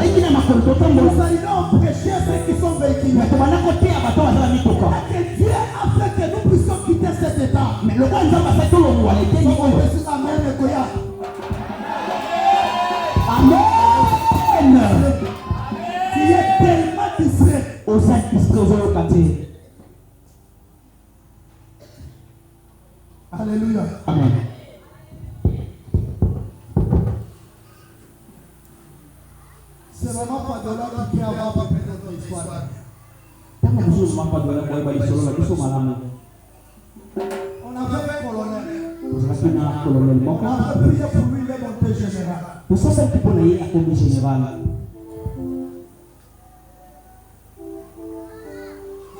allions prêcher ceux qui sont véhiculés. Et que Dieu a fait que nous puissions quitter cet état. Mais le Amen, Goya. Amen. Tu es tellement distrait. Alléluia. Amen. C'est vraiment pas de là qui peut avoir peut-être notre histoire. On avait un colonel. On avait prié pour lui, il est monté général.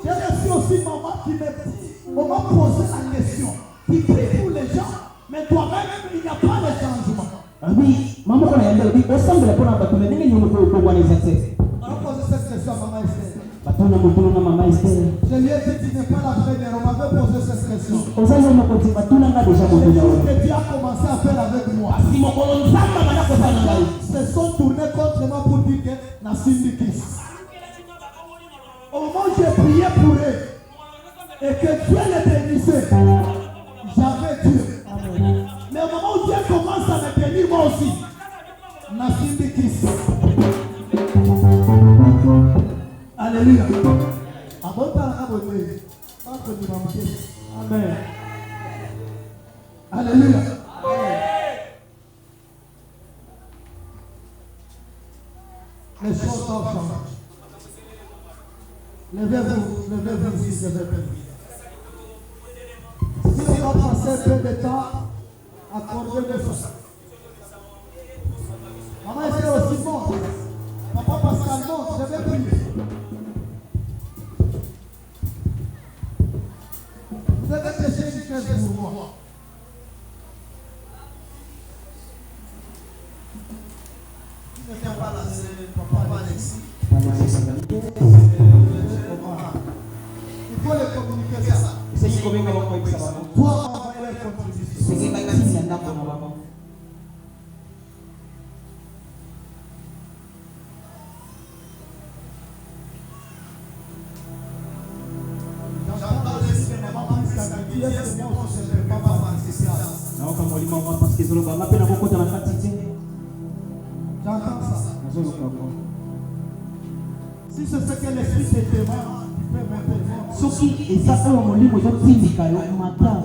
J'ai reçu aussi maman qui m'a dit, on m'a posé la question. Tu pries pour les gens, mais toi-même, il n'y a pas de changement. Oui, maman, on a dit, on semble pour la bataille, mais il y a une fois pour voir les accès. On a posé cette question à maman Esther. Je lui ai dit, tu n'es pas la première, on m'avait posé cette question. Le jour que Dieu a commencé à faire avec moi, se sont tournés contre moi pour dire que Nassim Dikis. Au moment où j'ai prié pour eux, et que Dieu les bénissait, j'avais Dieu. Amen. Mais au moment où Dieu commence à me bénir, moi aussi, Nassim Dikis. Alléluia. Amen. Alléluia. Les choses sont changées. Levez-vous ici, levez-vous. Si on va passer un peu de temps, accordez-le ça. Maman était aussi morte. Papa Pascal monte, je vais prier. Vous devez prêcher une chaise pour moi. Si c'est ce que l'esprit te demande, tu peux m'intervenir. Soki et ça c'est mon livre de Tindika le matin.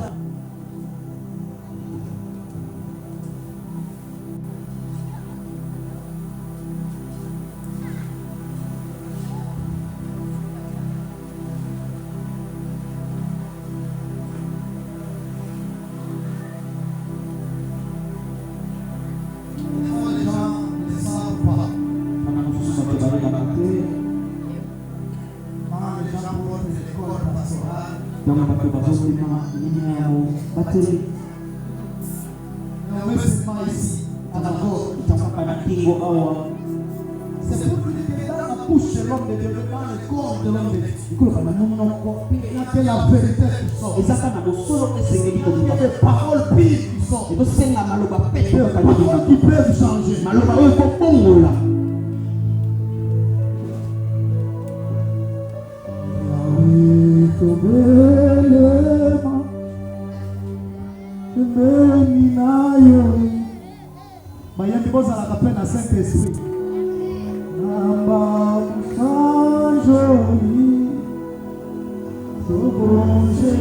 C'est pour lui que dans la bouche de l'homme de Dieu, dans le corps de l'homme de Dieu, il y a que la vérité qui sort. Il y a des paroles pires qui sortent. Des paroles qui peuvent changer. Mayami boza la peine à Saint-Esprit. Namba Sanjoli, Sobonje,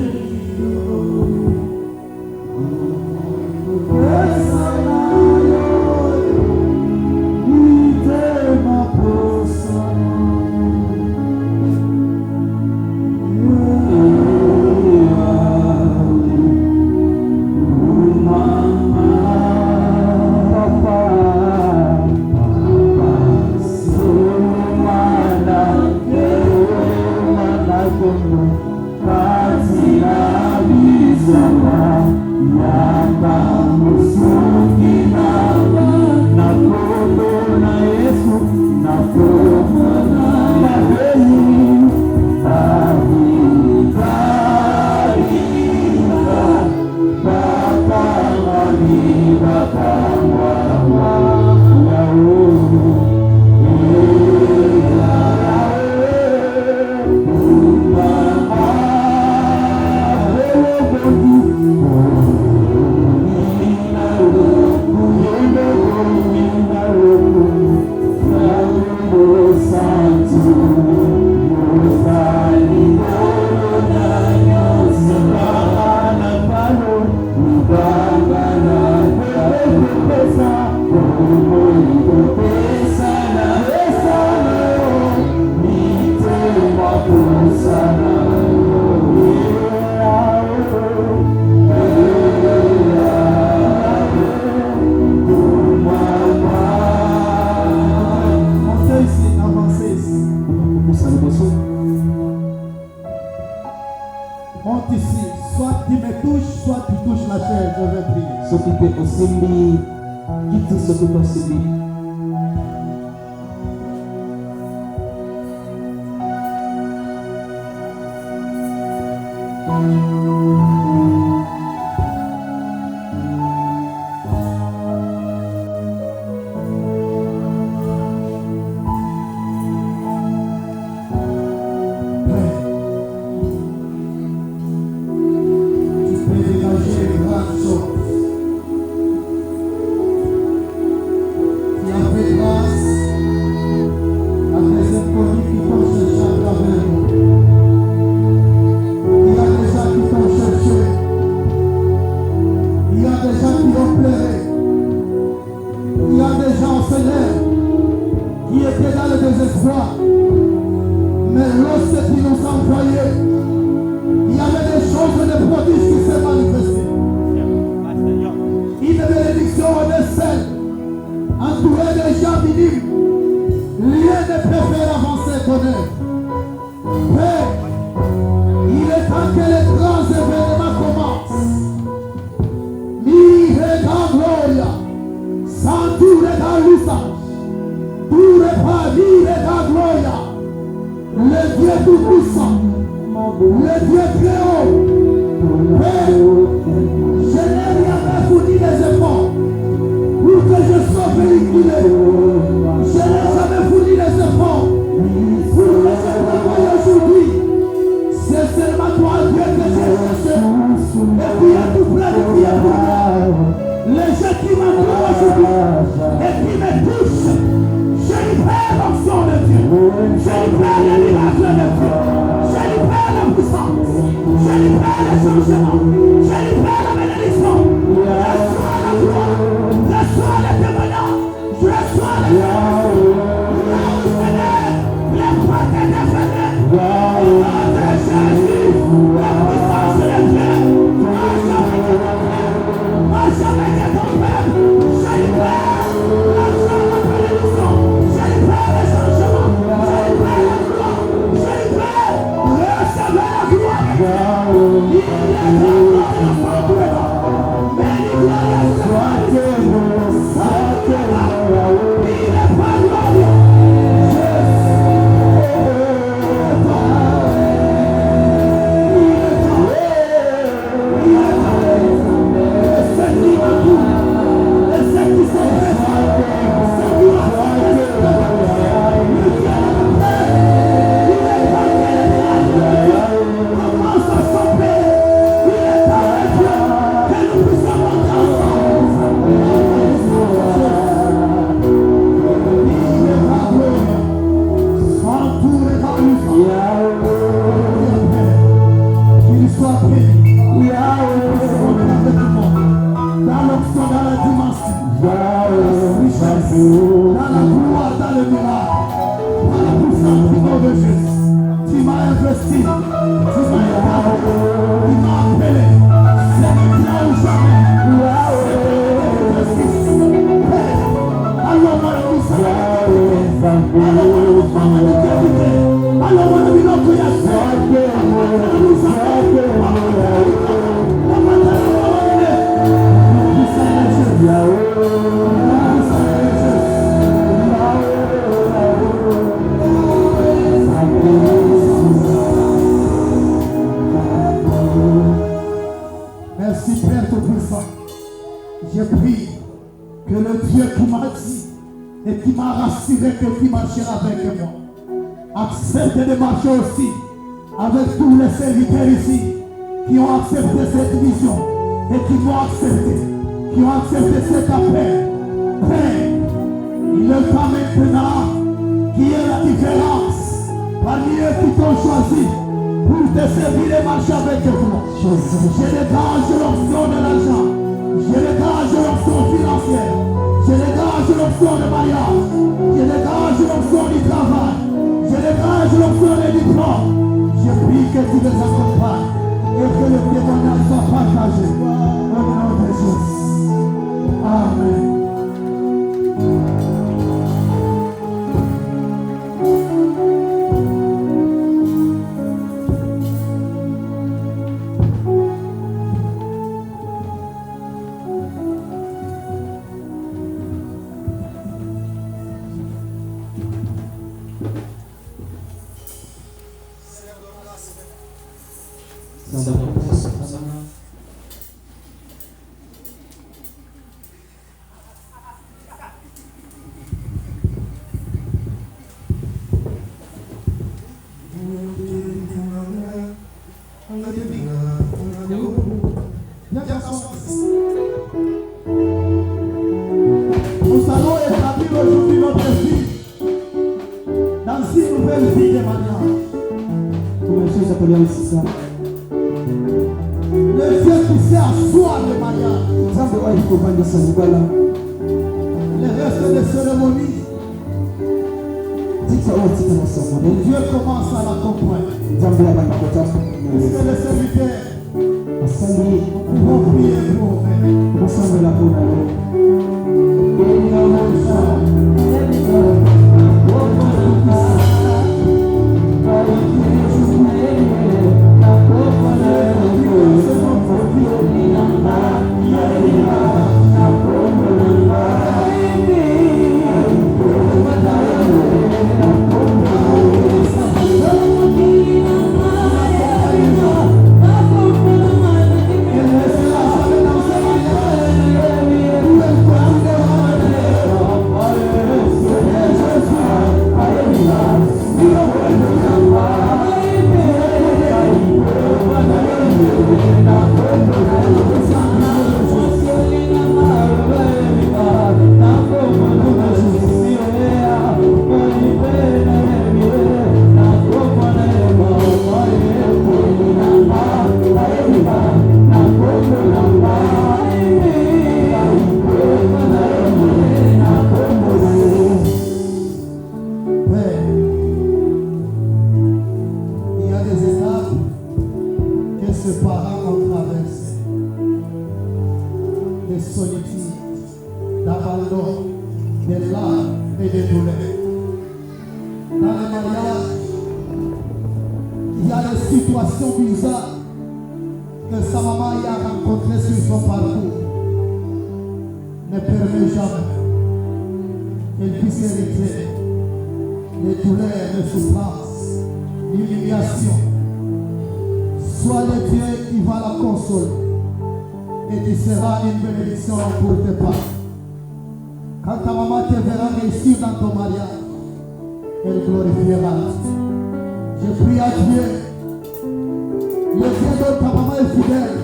Monte ici, soit tu me touches, soit tu touches la chair, je vais prier. S'occuper au Simbi, quitte s'occuper au Simbi. Le Dieu tout-puissant, le Dieu très haut, Père, je n'ai jamais fourni les efforts pour que je sois véhiculé. Je n'ai jamais fourni les efforts pour que je travaille aujourd'hui. C'est seulement toi, Dieu, que j'ai cherché. Et puis il y a tout plein de prières pour moi. Les gens qui m'entourent aujourd'hui et qui me touchent, je libère l'onction de Dieu. Je libère le miracle de Dieu. Je libère la puissance. Je libère le changement. Je libère la bénédiction. Je reçois la gloire. Je reçois le témoignage. Je reçois le témoignage. Les portes étaient fermées. Au nom de Jésus, la puissance de Dieu. Marche avec ton Père. Je libère l'argent, la bénédiction. Je libère le changement. Je libère la gloire. Je libère. Recevez la gloire de Dieu. Il est encore une fois pour nous. Béni glorieux soit Dieu. Il est pas glorieux. Aussi avec tous les serviteurs ici qui ont accepté cette vision et qui vont accepter, qui ont accepté cet appel. Père, il est temps maintenant qui est la différence parmi eux qui t'ont choisi pour te servir et marcher avec toi. Je dégage l'option de l'argent, je dégage l'option financière, je dégage l'option de mariage, je dégage l'option du travail. Je dégage l'option des diplômes. Je prie que tu les accompagnes et que le témoignage soit partagé. Au nom de Jésus. Amen. Nous allons établir aujourd'hui notre vie dans une nouvelle vie de mariage. Le Dieu qui sait asseoir le mariage. Le reste des cérémonies, Dieu commence à l'accompagner. Est-ce que les serviteurs pouvons prier pour Amen. et des douleurs. Dans le mariage, il y a des situations bizarres que sa maman y a rencontrées sur son parcours. Ne permet jamais qu'elle puisse hériter les douleurs, les souffrances, l'humiliation. Sois le Dieu qui va la consoler et tu seras une bénédiction pour tes parents. Quand ta maman te verra réussir dans ton mariage, elle glorifiera. Je prie à Dieu, le Dieu dont ta maman est fidèle,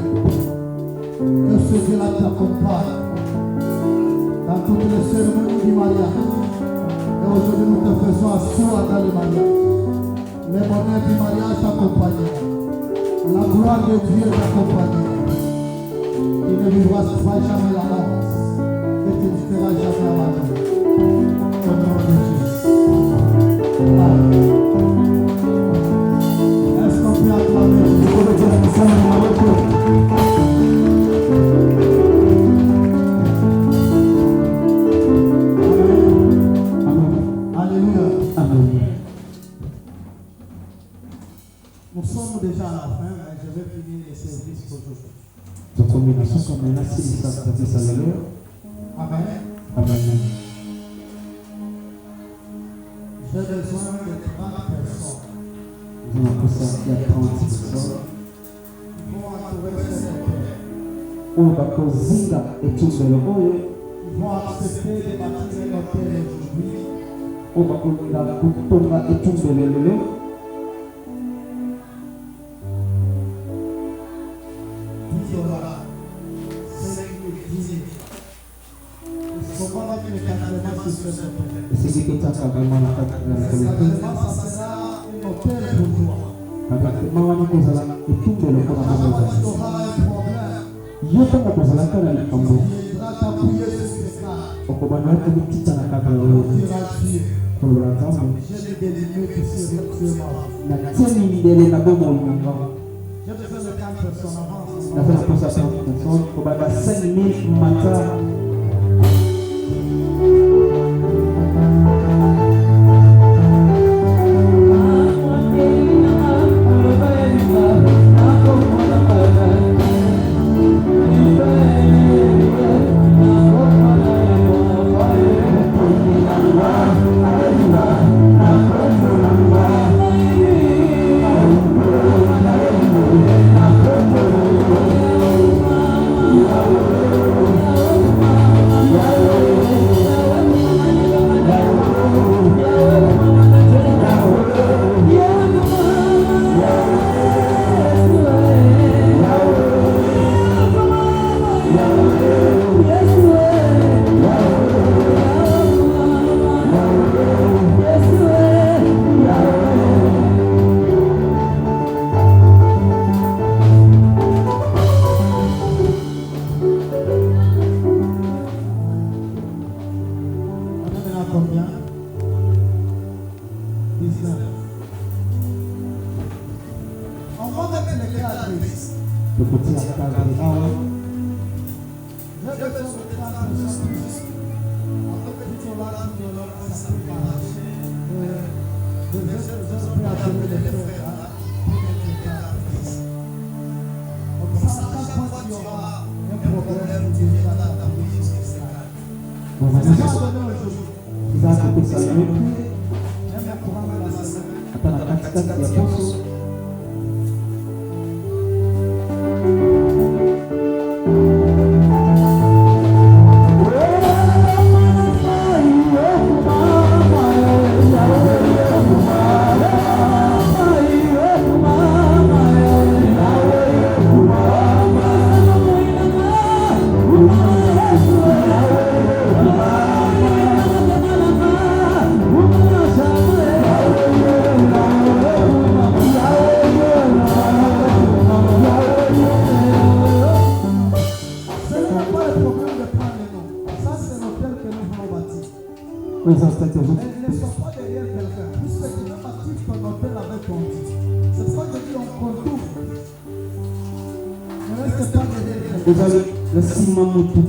que ce Dieu-là t'accompagne dans toutes les cérémonies du mariage. Et aujourd'hui, nous te faisons asseoir dans le mariage. Les bonheurs du mariage t'accompagnent. La gloire de Dieu t'accompagne. Tu ne vivras jamais la honte et tu ne seras jamais abandonné. Au nom de Jésus. Amen. Est-ce qu'on peut acclamer Dieu? Alléluia. Amen. Nous sommes déjà à la fin, mais je vais finir les services aujourd'hui. Amen. Amen. J'ai besoin de 30 personnes Nous avons posé il y a 30 personnes. qui vont entourer cette terre. Où va cozinga et tout le monde. Ils vont accepter de bâtir un hôtel aujourd'hui. Où va cozinga kutonga et tout le monde. C'est ce que tu as vraiment fait. Vous avez le ciment tout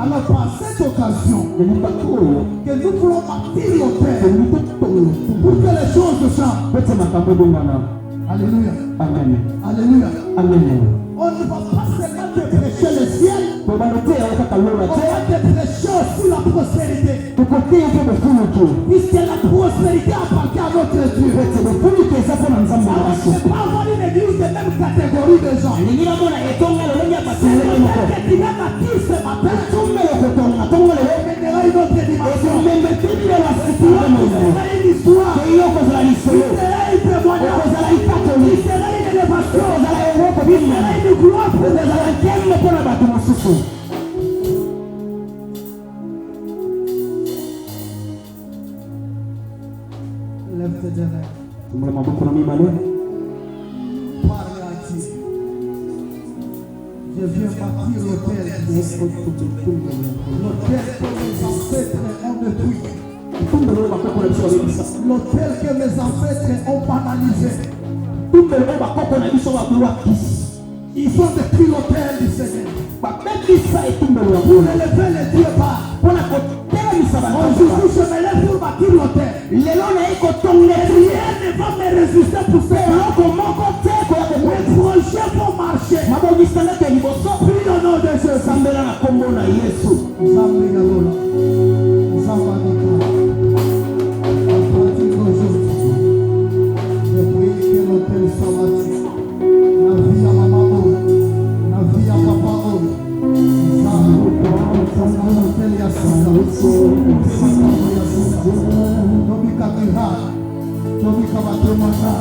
Alors par cette occasion, que nous voulons partir l'autel pour que les choses changent. Alléluia. Amen. Alléluia. Amen. On ne va pas seulement te prêcher le ciel, on va te prêcher aussi la prospérité. Puisque la prospérité appartient à notre Dieu. On ne peut pas avoir une église de même catégorie de gens. C'est le que tu vas bâtir ce matin. On mènera une autre dimension. Une histoire. Il sera une témoignage. Il sera une élévation. Il sera une gloire pour les gens. Lève tes deux mains. Parle à Dieu. Je viens bâtir l'autel. L'autel que mes ancêtres ont détruit. L'autel que mes ancêtres ont banalisé. Ils ont détruit l'autel du Seigneur. Pour élever les dieux bas. Aujourd'hui, je me lève pour bâtir l'autel. Rien ne va me résister pour faire. Mes projets vont marcher. Prie au nom de Jésus. sambela na kombo na Yesu. Nzambe ya lola. Nzambe anika. À partir d'aujourd'hui, je prie que l'hôtel soit bâti. La vie à maman, la vie à papa, Nzambe l'hôtel ya sisa. Nzambe ya sisa. Tobika kira. Tobika batomaka.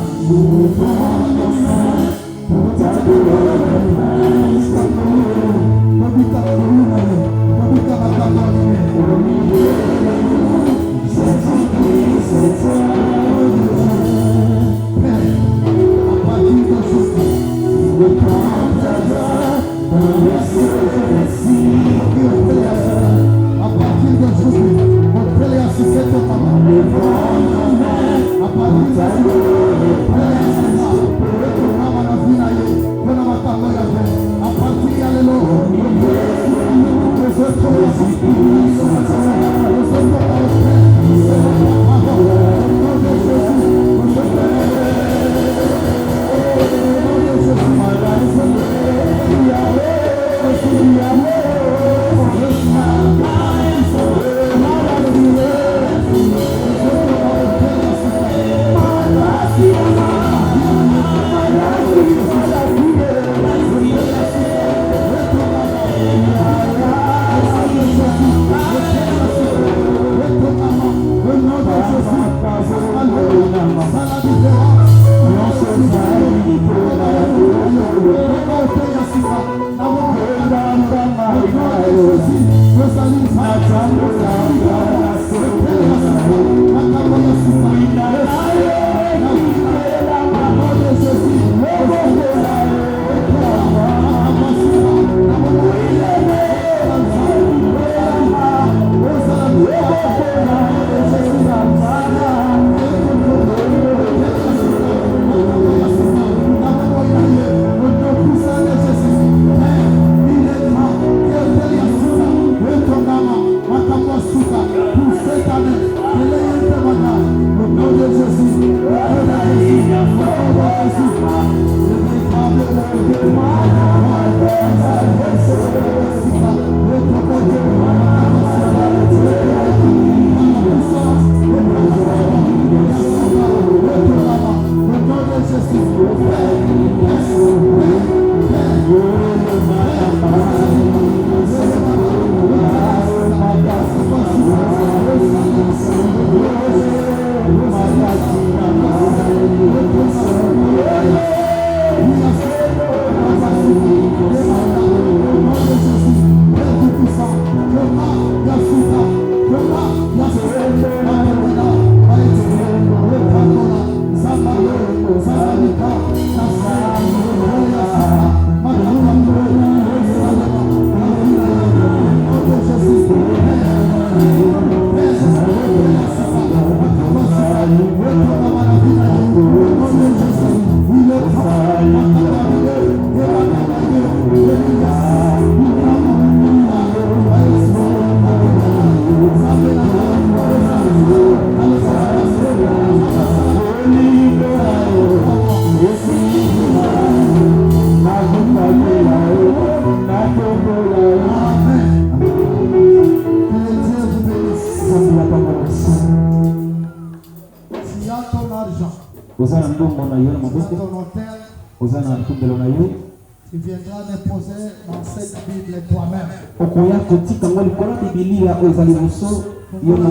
Tu viendras déposer dans cette Bible toi-même. Okoya kotika ngoli kola Biblia ozali muso yo na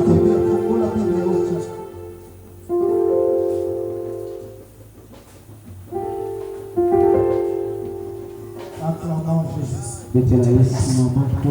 acclamons Jésus. betela Yesu maboko.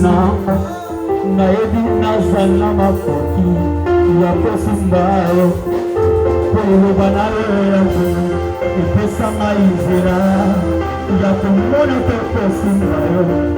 nanga nayebi nazala makoki ya kosimba yo po eloba na yo yango epesanga izela ya komona mpe kosimba yo